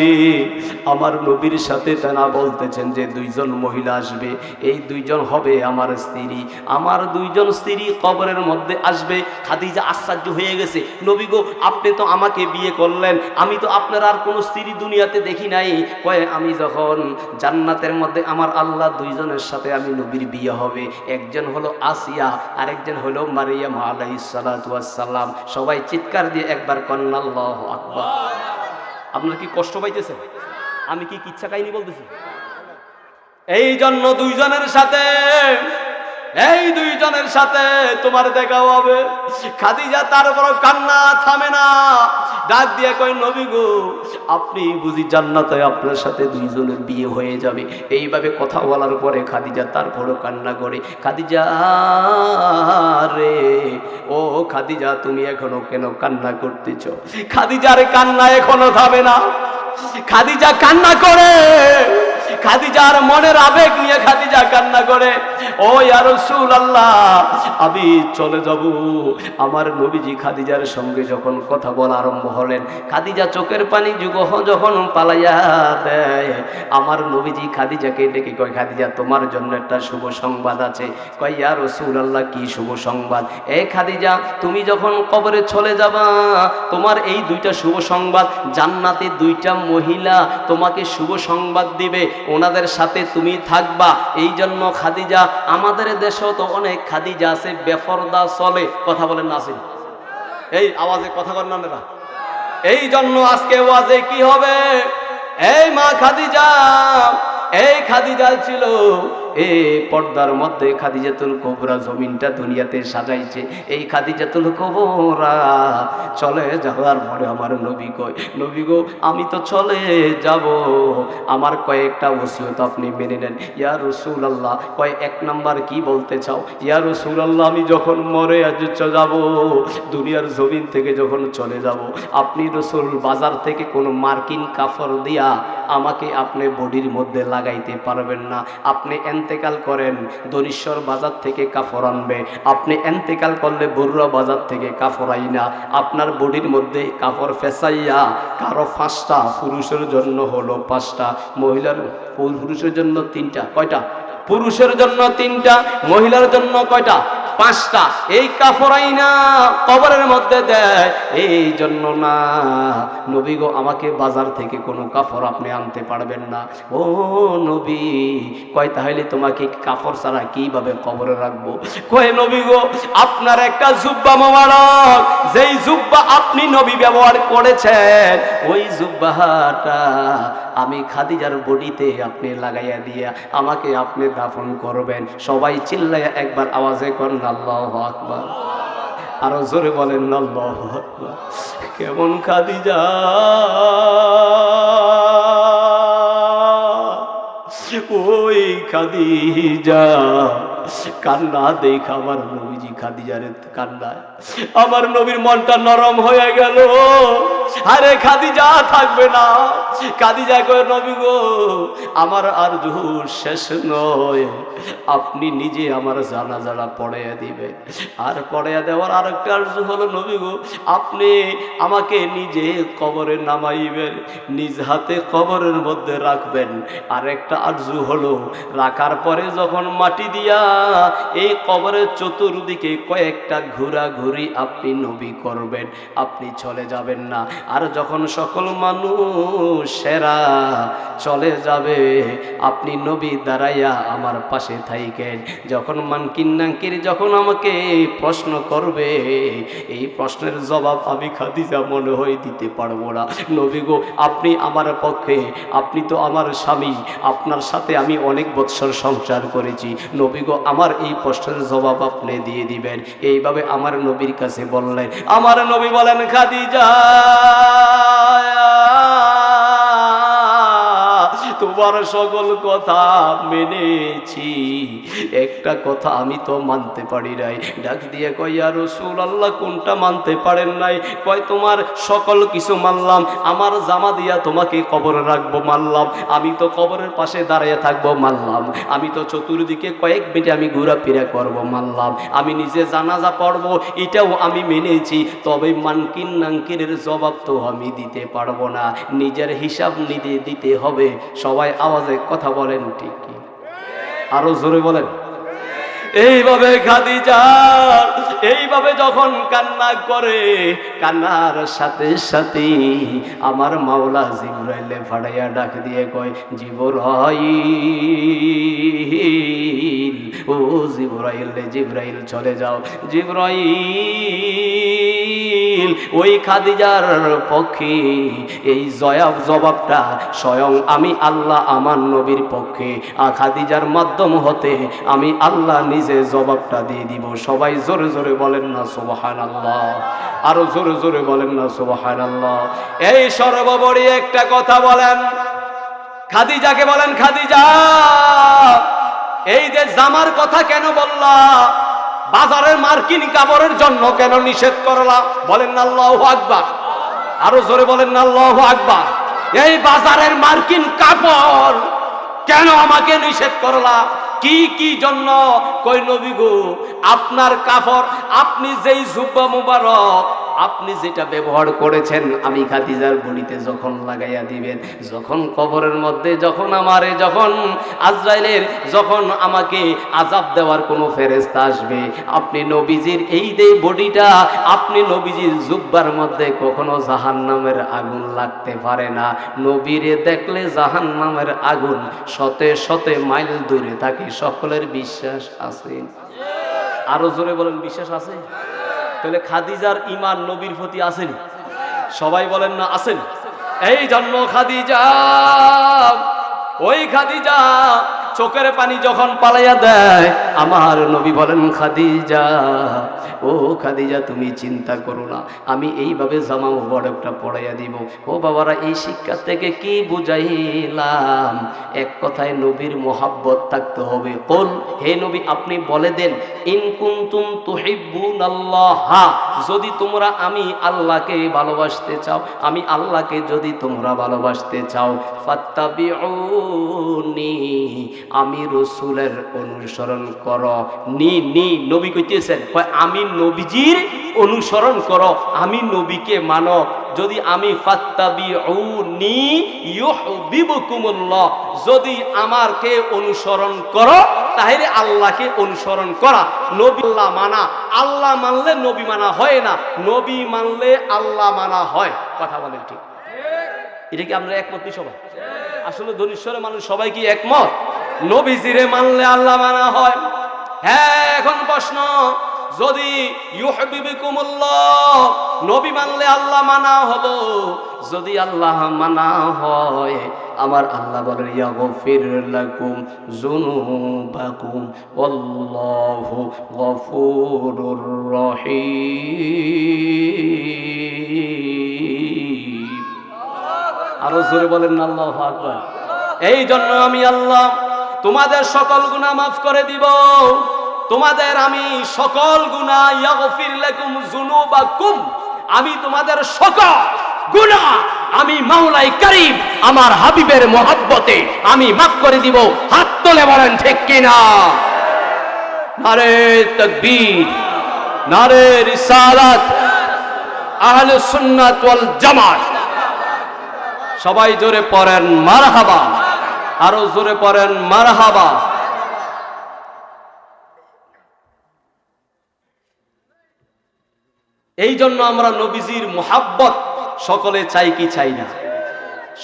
আমার নবীর সাথে তারা বলতেছেন যে দুইজন মহিলা আসবে, এই দুইজন হবে আমার স্ত্রী, আমার দুইজন স্ত্রী কবরের মধ্যে আসবে। খাদিজা আশ্চর্য হয়ে গেছে, নবী গো আপনি তো আমাকে বিয়ে করলেন, আমি তো আপনার আর কোনো স্ত্রী দুনিয়াতে দেখি নাই। কয়ে আমি যখন জান্নাতের মধ্যে আমার আল্লাহ দুইজনের সাথে আমি নবীর বিয়ে হবে, একজন হলো আসিয়া আর একজন হলো মারিয়াম আলাইহিস সালাতু ওয়াস সালাম। সবাই চিৎকার দিয়ে একবার কন্না আল্লাহু আকবার। আপনারা কি কষ্ট পাইতেছেন? আমি কি কিচ্ছা কাহিনী বলতেছি? এই জন্য দুইজনের সাথে তোমার দেখা হবে। খাদিজা তারপর কান্না থামে না, ডাক দিয়ে কয় নবী গো আপনি বুঝি জান্নাতে আপনার সাথে দুইজনের বিয়ে হয়ে যাবে। এইভাবে কথা বলার পরে খাদিজা তারপরও কান্না করে। খাদিজা রে, ও খাদিজা তুমি এখনো কেন কান্না করতেছ? খাদিজার কান্না এখনো থামে না। খাদিজা কান্না করে, খাদিজার মনের আবেগ নিয়ে খাদিজা কান্না করে, ও ইয়া রাসূলুল্লাহ আমি চলে যাব। আমার নবীজি খাদিজার সঙ্গে যখন কথা বলা আরম্ভ হলেন, খাদিজা চোখের পানি যখন পালাইয়া দেয়, আমার নবীজি খাদিজাকে ডেকে কয় খাদিজা তোমার জন্য একটা শুভ সংবাদ আছে। কয় ইয়া রাসূলুল্লাহ কি শুভ সংবাদ? এ খাদিজা তুমি যখন কবরে চলে যাবা, তোমার এই দুইটা শুভ সংবাদ, জান্নাতে দুইটা মহিলা তোমাকে শুভ সংবাদ দিবে, ওনাদের সাথে তুমি থাকবা। এই জন্য খাদিজা, আমাদের দেশেও তো অনেক খাদিজা আছে বেপরদা চলে, কথা বলেন না আছে? এই আওয়াজে কথা বলেন না। এই জন্য আজকে ওয়াজে কি হবে? এই মা খাদিজা, এই খাদিজা ছিল এই পর্দার মধ্যে খাদিজাতুল কুবরা জমিনটা দুনিয়াতে সাজাইছে। এই খাদিজাতুল কুবরা চলে যাওয়ার পরে আমার নবী কয় নবী গো আমি তো চলে যাব, আমার কয়েকটা ওসিয়ত আপনি মেনে নেন। ইয়া রাসূলুল্লাহ কয় এক নাম্বার কি বলতে চাও? ইয়া রাসূলুল্লাহ আমি যখন মরে আজ যাব, দুনিয়ার জমিন থেকে যখন চলে যাব, আপনি রাসূল বাজার থেকে কোনো মার্কিন কাপড় দিয়া আমাকে আপনি বডির মধ্যে লাগাইতে পারবেন না। আপনি এন্তেকাল করেন, দনিশ্বর বাজার থেকে কাপড় আনবে। আপনি এন্তেকাল করলে বড়ুয়া বাজার থেকে কাপড় আই না, আপনার বডির মধ্যে কাপড় ফেসাইয়া কারো 5টা, পুরুষের জন্য হলো 5টা, মহিলার পুরুষের জন্য 3টা। কয়টা? পুরুষের জন্য 3টা, মহিলার জন্য কয়টা? 5টা। এই কাপড় আইনা কবরের মধ্যে দেয়। এই জন্য না নবী গো আমাকে বাজার থেকে কোনো কাপড় আপনি আনতে পারবেন না। ও নবী কয় তাহলে তোমাকে কাপড় ছাড়া কিভাবে কবরে রাখবো? কয় নবী গো আপনার একটা জুব্বা মোবারক, যেই জুব্বা আপনি নবী ব্যবহার করেছেন, ওই জুব্বাটা আমি খাদিজার বডিতে আপনি লাগাইয়া দিয়া আমাকে আপনি দাফন করবেন। সবাই চিল্লাইয়া একবার আওয়াজে করেন আল্লাহু আকবার। আরো জোরে বলেন আল্লাহু আকবার। কেমন খাদিজা, ওই খাদিজা কান্না দেখা আমার নবীজি খাদিজারে কান্নায় আমার নবীর মনটা নরম হয়ে গেল। আরে খাদিজা থাকবে না। খাদিজা কয় নবী গো আমার আরজু শেষ নয়, আপনি নিজে আমার জানাজাটা পড়াইয়া দিবেন। আর পড়াইয়া দেওয়ার আরেকটা আরজু হলো নবী গো আপনি আমাকে নিজে কবরে নামাইবেন, নিজ হাতে কবরের মধ্যে রাখবেন। আর একটা আরজু হলো রাখার পরে যখন মাটি দিয়া এই কবরের চতুর্দিকে কয়েকটা ঘোরাঘুরি আপনি নবী করবেন, আপনি চলে যাবেন না। আর যখন সকল মানুষেরা চলে যাবে আপনি নবী দাঁড়াইয়া আমার পাশে থাইকেন। যখন মানকির নাঙ্কির যখন আমাকে প্রশ্ন করবে, এই প্রশ্নের জবাব আমি খাদিজা মনে হয় দিতে পারবো না। নবী গো আপনি আমার পক্ষে, আপনি তো আমার স্বামী, আপনার সাথে আমি অনেক বৎসর সংসার করেছি। নবী গো আমার এই প্রশ্নের জবাব আপনি দিয়ে দিবেন। এইভাবে আমার নবীর কাছে বললেন। আমার নবী বলেন খাদিজা তোমার সকল কথা মেনেছি, একটা কথা আমি তো মানতে পারি নাই। ডাক দিয়ে কয়, ইয়া রাসূলুল্লাহ, কোনটা মানতে পারেন নাই? কয়, তোমার সকল কিছু মানলাম, আমার জামা দিয়া তোমাকে কবরে রাখবো মানলাম, আমি তো কবরের পাশে দাঁড়িয়ে থাকবো মানলাম, আমি তো চতুর্দিকে কয়েক মিনিট আমি ঘোরাফেরা করবো মানলাম, আমি নিজে জানাজা পড়বো এটাও আমি মেনেছি, তবে মানকিন নাঙ্কিরের জবাব তো আমি দিতে পারবো না, নিজের হিসাব নিজে দিতে হবে। সবাই আওয়াজে কথা বলেন, ঠিক কি? আরো জোরে বলেন। এইভাবে খাদিজা এইভাবে যখন কান্না করে, কান্নার সাথে সাথে আমার মাওলা জিবরাইলে ফাড়াইয়া ডাক দিয়ে কয়, জিবরাইল, ও জিবরাইল, জিবরাইল চলে যাও। জিবরাইল ওই খাদিজার পক্ষে এই জবাবটা স্বয়ং আমি আল্লাহ আমার নবীর পক্ষে খাদিজার মাধ্যম হতে আমি আল্লাহ নিজে জবাবটা দিয়ে দিব। সবাই জোরে জোরে বলেন না সুবহানাল্লাহ, আরো জোরে জোরে বলেন না সুবহানাল্লাহ। এই সর্বোপরি একটা কথা বলেন, খাদিজাকে বলেন, খাদিজা এই যে জামার কথা কেন বললা, বাজারের মার্কিন কাপড়ের জন্য কেন নিষেধ করলা? বলেন না আল্লাহু আকবার, আরো জোরে বলেন না আল্লাহু আকবার। এই বাজারের মার্কিন কাপড় কেন আমাকে নিষেধ করলা? কি কি জন্য? কই নবী গো, আপনার কাপড়, আপনি যেই জুব্বা মুবারক আপনি যেটা ব্যবহার করেছেন, আমি খাদিজার বডিতে যখন লাগাইয়া দিবেন, যখন কবরের মধ্যে যখন আমারে যখন আজরাইলের যখন আমাকে আযাব দেওয়ার কোনো ফেরেশতা আসবে, আপনি নবীজির এই যে বডিটা, আপনি নবীজির জুব্বার মধ্যে কখনো জাহান্নামের আগুন লাগতে পারে না। নবীরে দেখলে জাহান্নামের আগুন শতে শতে মাইল দূরে থাকে। সকলের বিশ্বাস আছে? আরো জোরে বলেন, বিশ্বাস আছে? তাহলে খাদিজার ঈমান নবীর প্রতি আসেনি? সবাই বলেন না আসেন? এই জন্য খাদিজা, ওই খাদিজা চোখের পানি যখন পালাইয়া দেয়, আমার নবী বলেন, খাদিজা, ও খাদিজা তুমি চিন্তা করো না, আমি এইভাবে জামা মুবারকটা পরাইয়া দিব। ও বাবারা, এই শিক্ষা থেকে কি বুঝাইলাম? এক কথায় নবীর মোহাব্বত থাকতে হবে। কুল, হে নবী আপনি বলে দেন, ইন কুনতুম তুহিব্বুনাল্লাহ, যদি তোমরা আমি আল্লাহকে ভালোবাসতে চাও, আমি আল্লাহকে যদি তোমরা ভালোবাসতে চাও, ফাত্তাবিউনি, আমি রাসূলের অনুসরণ করো। নবী কইতেছেন, আমি নবীজির অনুসরণ করো, আমি নবীকে মানো। যদি আমি ফাত্তাবিউনি ইউহিব্বুকুমুল্লাহ, যদি আমাকে অনুসরণ করো তাহলে আল্লাহকে অনুসরণ করা। নবী আল্লাহ মানা, আল্লাহ মানলে নবী মানা হয় না, নবী মানলে আল্লাহ মানা হয়। কথা বলেন ঠিক? এটা কি আমরা একমত নি সবাই? আসলে ধনীশ্বরের মানুষ সবাই কি একমত? নবীজিরে মানলে আল্লাহ মানা হয়। হ্যাঁ, এখন প্রশ্ন, যদি ইউহিব্বুকুমুল্লাহ নবী মানলে আল্লাহ মানা হলো, যদি আল্লাহ মানা হয়, আমার আল্লাহ বলেন, ইয়াগফির লাকুম যুনুবাকুম আল্লাহু গফুরুর রহিম। আরো জোরে বলেন না আল্লাহু আকবার। এই জন্য আমি আল্লাহ তোমাদের সকল গুনাহ মাফ করে দিব, তোমাদের আমি সকল গুনাহ, ইয়াগফির লাকুম যুনুবাকুম, আমি তোমাদের সকল গুনাহ আমি মাওলাই কারীম আমার হাবিবের মহব্বতে আমি মাফ করে দিব। হাত তুলে বলেন ঠিক কিনা? নারে তাকবীর, নারে রিসালাত, আহলে সুন্নাত ওয়াল জামাত। সবাই জোরে পড়েন মারহাবা, আরো জোরে পড়েন মারহাবা। এই জন্য আমরা নবীজির মুহাব্বত সকলে চাই কি চাই না?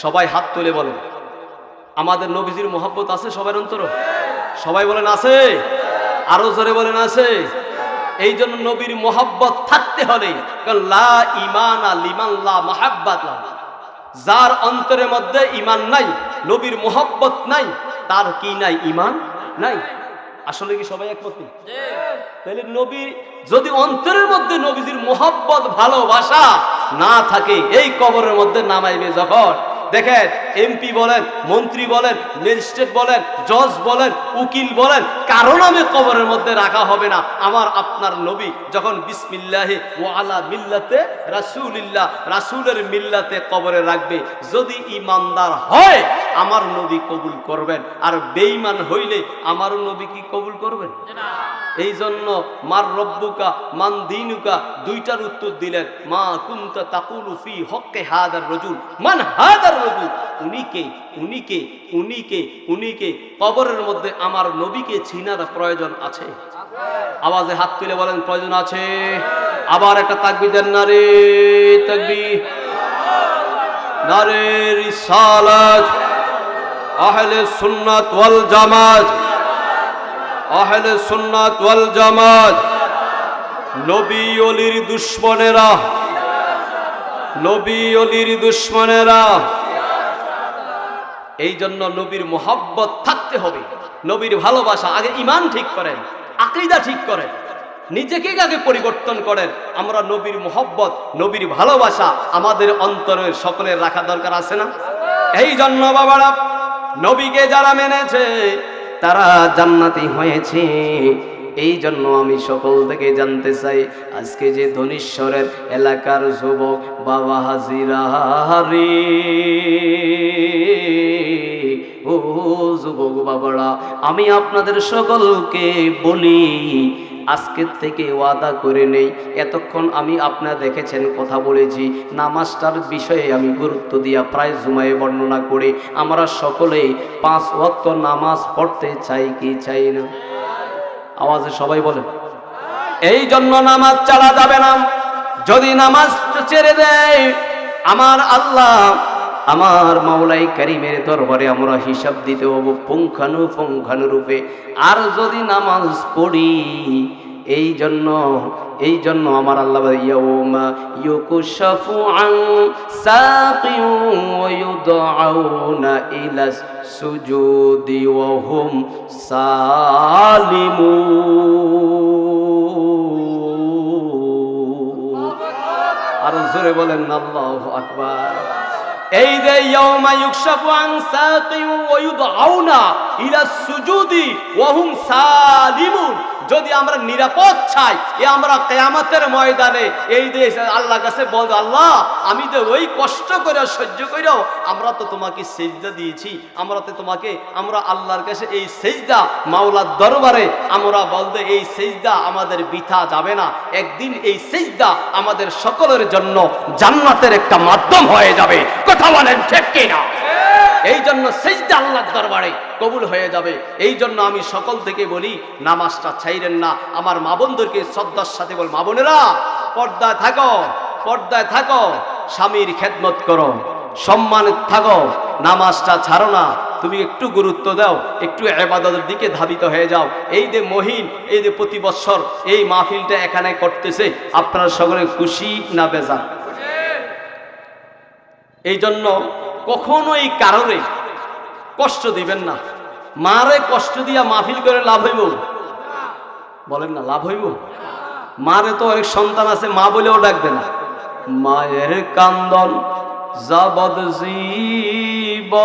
সবাই হাত তুলে বলেন, আমাদের নবীজির মুহাব্বত আছে সবার অন্তরে? সবাই বলেন আছে, আরো জোরে বলেন আছে। এই জন্য নবীর মুহাব্বত থাকতে হলে, কারণ লা ঈমানা লিমান লা মুহাব্বাত লাহু, যার অন্তরের মধ্যে ঈমান নাই, নবীর মুহাব্বত নাই, তার কি নাই? ঈমান নাই। আসলে কি সবাই একমত? তাহলে নবী যদি অন্তরের মধ্যে নবীজির মুহাব্বত ভালোবাসা না থাকে, এই কবরের মধ্যে নামাইবে যখন, দেখেন এমপি বলেন, মন্ত্রী বলেন, ম্যাজিস্ট্রেট বলেন, জজ বলেন, উকিল বলেন, কারো নামে কবরের মধ্যে রাখা হবে না। আমার আপনার নবী যখন বিসমিল্লাহি ওয়া আলা মিল্লাতে রাসূলিল্লাহ, রাসূলের মিল্লাতে কবরে রাখবে, যদি ঈমানদার হয় আমার নবী কবুল করবেন, আর বেঈমান হইলে আমার নবী কি কবুল করবেন? এই জন্য মার রব্বুকা মান দীনুকা দুইটার উত্তর দিলেন, মা কুনতা তাকুলু ফি হক্কে হাদার রাজুল, মান হাদার রাজুল, উনিকে উনিকে উনিকে উনিকে। কবরের মধ্যে আমার নবীকে চিনার প্রয়োজন আছে। আওয়াজে হাত তুলে বলেন প্রয়োজন আছে। আবার একটা তাকবীর দেন, নারে তাকবীর, নারে রিসালাত, আহলে সুন্নাত ওয়াল জামাত, আহলে সুন্নাত ওয়াল জামাত। নবী ওলির দুশমনেরা, নবী ওলির দুশমনেরা। এই জন্য নবীর মোহাব্বত থাকতে হবে, নবীর ভালোবাসা। আগে ঈমান ঠিক করেন, আকীদা ঠিক করেন, নিজেকে আগে পরিবর্তন করেন। আমরা নবীর মোহাব্বত, নবীর ভালোবাসা আমাদের অন্তরের সকলের রাখা দরকার আছে না? এই জন্য বাবারা, নবীকে যারা মেনেছে তারা জান্নাতি হয়েছে। এই জন্য আমি সকল থেকে জানতে চাই, আজকে যে ধনেশ্বরের এলাকার যুবক বাবা হাজিরা রে, ও যুবক বাবারা, আমি আপনাদের সকলকে বলি, আজকের থেকে ওয়াদা করে নেই, এতক্ষণ আমি আপনারা দেখেছেন কথা বলেছি, নামাজটার বিষয়ে আমি গুরুত্ব দিয়া প্রায় জুমায় বর্ণনা করে আমরা সকলেই 5 ওয়াক্ত নামাজ পড়তে চাই কি চাই না? আওয়াজে সবাই বলেন। এই জন্য নামাজ ছাড়া যাবে না। যদি নামাজ ছেড়ে দেয় আমার আল্লাহ, আমার মাওলাই কারীমের দরবারে আমরা হিসাব দিতে হব পুঙ্খানুপুঙ্খানুরূপে। আর যদি নামাজ পড়ি, এই জন্য আমার আল্লাহ ইয়াউমা ইউকুশাফু আন সাকিন ওয়া ইউদআউনা ইলাস সুজুদি ওয়া হুম সালিমুন। আর জোরে বলেন আল্লাহু আকবার। এই যে ইয়াউমা ইউকশাফু আন সাকিন ওয়া ইউদআউনা ইলাস সুজুদি ওয়া হুম সালিমুন। যদি আমরা নিরাপদ চাই, আমরা কিয়ামতের ময়দানে এই দেশ আল্লাহর কাছে বলবো, আল্লাহ আমি তো ওই কষ্ট করে সহ্য করেও আমরা তো তোমাকে সেজদা দিয়েছি, আমরা আল্লাহর কাছে এই সেজদা মাওলার দরবারে আমরা বলতে এই সেজদা আমাদের বৃথা যাবে না। একদিন এই সেজদা আমাদের সকলের জন্য জান্নাতের একটা মাধ্যম হয়ে যাবে। কথা বলেন ঠিক কিনা? এই জন্য সেজদা আল্লাহর দরবারে কবুল হয়ে যাবে। এই জন্য আমি সকল থেকে বলি, নামাজটা ছাইরেন না। আমার মা বোনদেরকে শ্রদ্ধার সাথে বল, মা বোনেরা পর্দায় থাকো, পর্দায় থাকো, স্বামীর খেদমত করো, সম্মানে থাকো, নামাজটা ছাড়ো না। তুমি একটু গুরুত্ব দাও, একটু ইবাদতের দিকে ধাবিত হয়ে যাও। এই যে মহিন, এই যে প্রতি বছর এই মাহফিলটা এখানে করতেছে, আপনারা সকলে খুশি না বেজার? এই জন্য কখনো এই কারণে কষ্ট দিবেন না। মারে কষ্ট দিয়া মাহফিল করে লাভ হইব? বলেন না, লাভ হইব? মারে তো অনেক সন্তান আছে, মা বলেও ডাকবে না। মায়ের কান্দন যাবদ জীবন,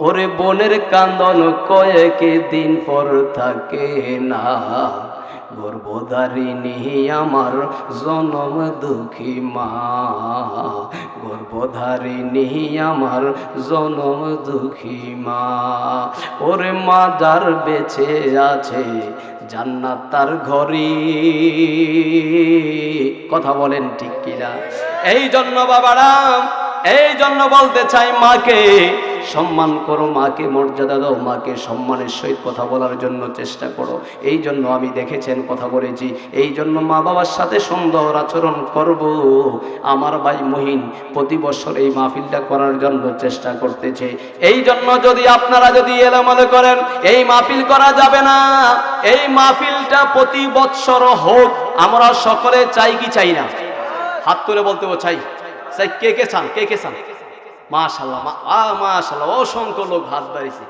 ওরে বোনের কান্দন কয়েক দিন পর থাকে না। গর্ভধারিণী আমার জনম দুঃখী মা, গর্ভধারিণী আমার জনম দুঃখী মা। ওরে মা যার বেঁচে আছে জান্নাত তার ঘরে। কথা বলেন ঠিক কিনা? এই জন্য বাবারা, এই জন্য বলতে চাই, মাকে সম্মান করো, মাকে মর্যাদা দাও, মাকে সম্মানের সহিত কথা বলার জন্য চেষ্টা করো। এই জন্য আমি দেখেছেন কথা বলেছি, এই জন্য মা বাবার সাথে সুন্দর আচরণ করব। আমার ভাই মহিন প্রতি বছর এই মাহফিলটা করার জন্য চেষ্টা করতেছে। এই জন্য যদি আপনারা যদি এলোমেলো করেন, এই মাহফিল করা যাবে না। এই মাহফিলটা প্রতি বছর হোক, আমরা সকলে চাই কি চাই না? হাত তুলে বলতে চাই, চাই। কে কে চান? কে কে চান? মাশাআল্লাহ, মাশাআল্লাহ, অসংখ্য লোক হাত বাড়িয়েছে।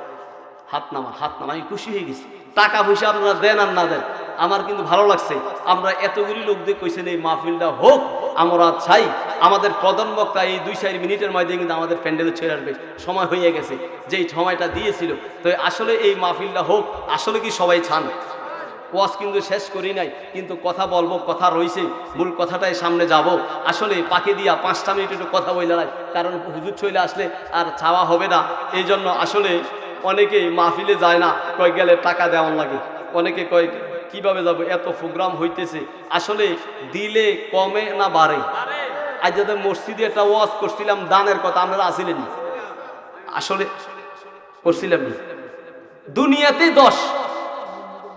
হাত নামা, হাত নামা, আমি খুশি হয়ে গেছি। টাকা পয়সা আপনারা দেন আর না দেন, আমার কিন্তু ভালো লাগছে। আমরা এতগুলি লোক দিয়ে কইছেন এই মাহফিলটা হোক, আমরা চাই আমাদের প্রধান বক্তা এই 2-4 মিনিটের মধ্যে কিন্তু আমাদের প্যান্ডেলে চলে আসবে, সময় হয়ে গেছে যেই সময়টা দিয়েছিল। তো আসলে এই মাহফিলটা হোক, আসলে কি সবাই চান? ওয়াজ কিন্তু শেষ করি নাই, কিন্তু কথা বলবো, কথা রয়েছে, মূল কথাটাই সামনে যাব। আসলে পাকে দিয়া 5টা মিনিট একটু কথা বলে দাঁড়ায়, কারণ হুজুর চলে আসলে আর চাওয়া হবে না। এই জন্য আসলে অনেকেই মাহফিলে যায় না, কয় গেলে টাকা দেওয়ার লাগে। অনেকে কয় কিভাবে যাব, এত প্রোগ্রাম হইতেছে। আসলে দিলে কমে না বাড়ে? আজ যাদের মসজিদে একটা ওয়াজ করছিলাম দানের কথা, আপনারা আসিলেন? আসলে করছিলাম না। দুনিয়াতে 10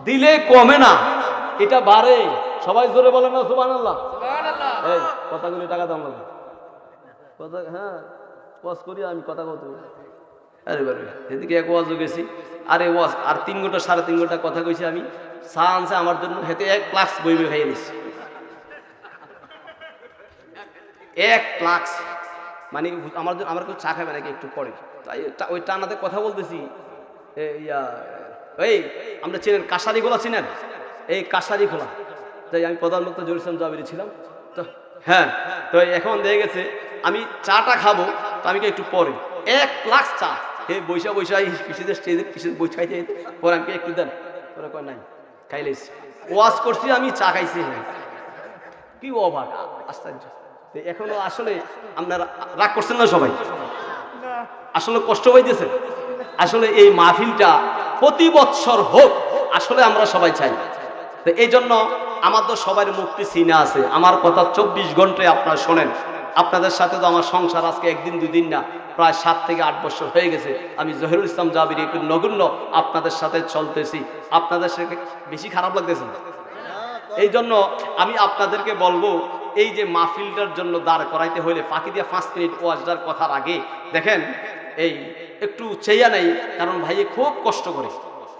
দিলে কমে না, এটা বাড়ে। সবাই জোরে বলেন না সুবহানাল্লাহ। এই কথাগুলি টাকা দাম লাগবে কথা। হ্যাঁ, ওয়াজ করি আমি, কথা কত। আরে বারে এদিকে এক ওয়াজও গেছি, আরে ওয়াজ আর 3 ঘন্টা 3.5 ঘন্টা কথা কইছি আমি। চা আনছে আমার জন্য, হেতে 1 গ্লাস বই খাইয়ে নিছি। 1 গ্লাস মানে আমার কেউ চা খাবে নাকি একটু পরে, তাই ওই টানাতে কথা বলতেছি। এই আমরা চেনেন কাশারি খোলা, চেনেন? এই কাশারি খোলা, তাই আমি প্রধান বক্তা জহুর ইসলাম জাবিরি ছিলাম তো। হ্যাঁ, তো এখন দেখে গেছে আমি চাটা খাবো, তো আমি একটু পরে 1 গ্লাস চা বৈশা পিছিয়ে স্টেজের পিছিয়ে বই খাইতে, পরে আমি একটু দেন, তোরা কয় নাই খাইলেছি। ওয়াজ করছি আমি, চা খাইছি। কি অবাক, আশ্চর্য। এখনো আসলে আপনারা রাগ করছেন না সবাই? আসলে কষ্ট পাইতেছে। আসলে এই মাহফিলটা প্রতি বৎসর হোক, আসলে আমরা সবাই চাই। তো এই জন্য আমাদের সবার মুক্তি সিনা আছে। আমার কথা 24 ঘন্টায় আপনারা শোনেন। আপনাদের সাথে তো আমার সংসার আজকে 1 দিন 2 দিন না, প্রায় 7 থেকে 8 বছর হয়ে গেছে। আমি জহিরুল ইসলাম জাবিরি নগণ্য আপনাদের সাথে চলতেছি। আপনাদের সাথে বেশি খারাপ লাগতেছে না? এই জন্য আমি আপনাদেরকে বলবো, এই যে মাহফিলটার জন্য দাঁড় করাইতে হইলে ফাঁকি দিয়া 5 মিনিট ওয়াজদার কথার আগে দেখেন এই একটু চেয়া নেই, কারণ ভাইয়ে খুব কষ্ট করে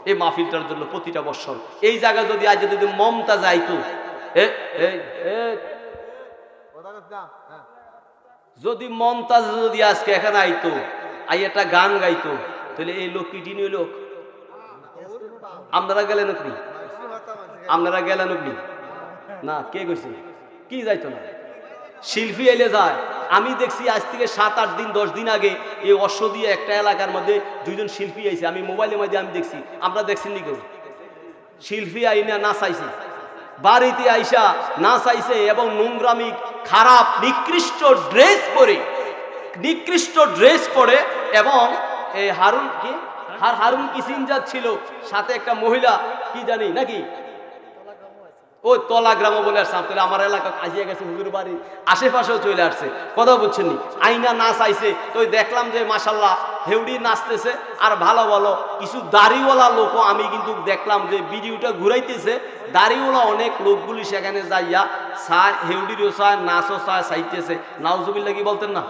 এই মাহফিলটার জন্য প্রতিটা বছর। এই জায়গায় যদি আজ যদি মমতা যাইতো, যদি মমতাজ যদি আজকে এখানে আইতো, আই একটা গান গাইতো, তাহলে এই লোক কি ডিনি লোক? আপনারা গেলেন কি? আপনারা গেলেন কি না? কে গেছে? কি যাইতো না? শিল্পী এলে যায়। আমি দেখছি আজ থেকে 7-8 দিন 10 দিন আগে এই অশ্ব দিয়ে একটা এলাকার মধ্যে 2 জন শিল্পী আইছে, আমি মোবাইলের মধ্যে আমি দেখছি। আমরা দেখছেন নি কেউ? শিল্পী আইনা নাচাইছে, বাড়িতে আইসা নাচাইছে, এবং নোংরামি খারাপ নিকৃষ্ট ড্রেস পরে এবং এই হারুন কিসিঞ্জার ছিল, সাথে একটা মহিলা কি জানি নাকি, ওই তলা গ্রাম বলে আসছে। তাহলে আমার এলাকা আসিয়া গেছে, হুজুর বাড়ি আশেপাশেও চলে আসছে। কথা বুঝছেন নি? আইনা নাচ আইছে, তো দেখলাম যে মাশাল্লাহ হেউড়ি নাচতেছে। আর ভালো ভালো কিছু দাড়িওয়ালা লোকও আমি কিন্তু দেখলাম যে ভিডিওটা ঘুরাইতেছে। দাড়িওয়ালা অনেক লোকগুলি সেখানে যাইয়া চায়, হেউড়িরও চায়, নাচও চায়, চাইতেছে। নাউজুবিল্লাহ কি বলতেন না?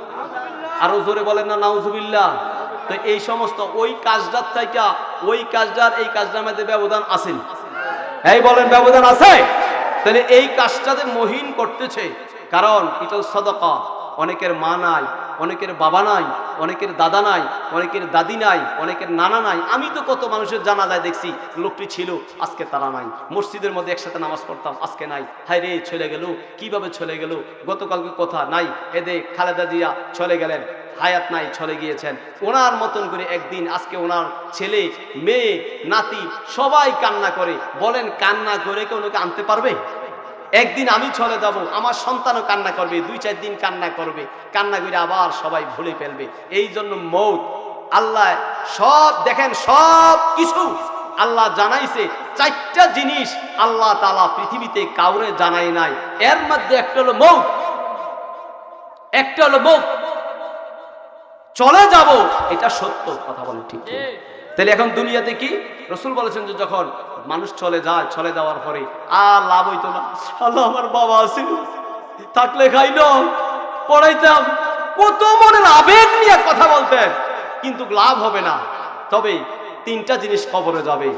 আরো জোরে বলেন না নাউজুবিল্লাহ। তো এই সমস্ত ওই কাজটার থেকে ওই কাজটার এই কাজটার মধ্যে ব্যবধান আছে। এই বলেন ব্যবধান আছে? তাহলে এই কাজটাতে মহিন করতেছে, কারণ এটা সাদাকা। অনেকের মা নাই, অনেকের বাবা নাই, অনেকের দাদা নাই, অনেকের দাদি নাই, অনেকের নানা নাই। আমি তো কত মানুষের জানাজায় দেখছি, লোকটি ছিল, আজকে তারা নাই। মসজিদের মধ্যে একসাথে নামাজ পড়তাম, আজকে নাই। হায় রে, চলে গেল, কিভাবে চলে গেল? গতকালকে কথা নাই, এদে খালেদা জিয়া চলে গেলেন, হায়াত নাই, চলে গিয়েছেন। ওনার মতন করে একদিন আজকে ওনার ছেলে মেয়ে নাতি সবাই কান্না করে। বলেন কান্না করে কেউ ওনাকে আনতে পারবে? একদিন আমি চলে যাব, আমার সন্তানও কান্না করবে, 2-4 দিন কান্না করবে, কান্না করে আবার সবাই ভুলে ফেলবে। এই জন্য মৌত আল্লাহ সব দেখেন, সব কিছু আল্লাহ জানাইছে। 4টা জিনিস আল্লাহ তাআলা পৃথিবীতে কাউরে জানাই নাই। এর মধ্যে একটা হলো মৌত, একটা হলো মৌত। চলে যাব, এটা সত্য কথা বলেন, ঠিক? তাহলে এখন দুনিয়াতে কি রাসূল বলেছেন যে যখন মানুষ চলে যায়, চলে যাওয়ার পরে আর লাভ হইতো না। আল্লাহ আমার বাবা ছিল, থাকলে খাইলাম, পড়াইতাম, কত মনের আবেগ নিয়ে কথা বলতেন, কিন্তু লাভ হবে না। তবে 3টা জিনিস কবরে যাবে।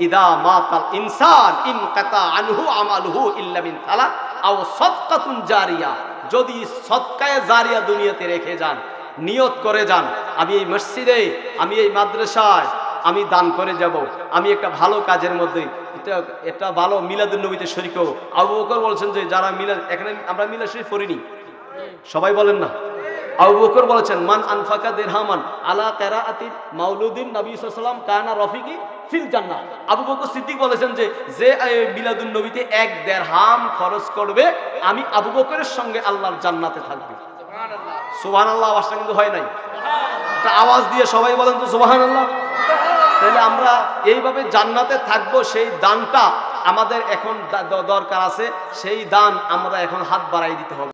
ইদা মাতাল ইনসান ইনকাতা আনহু আমালুহু ইল্লা মিন সালাত আও সাদকাতুন জারিয়া। যদি সদকায়ে জারিয়া দুনিয়াতে রেখে যান, নিয়ত করে যান, আমি এই মসজিদে, আমি এই মাদ্রাসায় আমি দান করে যাব, আমি একটা ভালো কাজের মধ্যে, এটা ভালো মিলাদুন নবীতে শরীক হব। আবু বকর বলছেন যে যারা মিলাদ, এখানে আমরা মিলাদ শরীফ পড়িনি, সবাই বলেন না। আবু বকর বলেছেন মান আনফাকা দিরহামান আলা কিরাআতি মাউলুদিন নবী সাল্লাল্লাহু আলাইহি ওয়াসাল্লাম কানা রফিকি ফিল জান্নাহ। আবু বকর সিদ্দিক বলেছেন যে মিলাদুন নবীতে 1 দিরহাম খরচ করবে, আমি আবু বকরের সঙ্গে আল্লাহর জান্নাতে থাকব। সুবহানাল্লাহ। সুবহানাল্লাহ আওয়াজটা কিন্তু হয় নাই। একটা আওয়াজ দিয়ে সবাই বলেন তো সুবহানাল্লাহ। তাহলে আমরা এইভাবে জান্নাতে থাকবো, সেই দানটা আমাদের এখন দরকার আছে, সেই দান আমরা এখন হাত বাড়াই দিতে হবে।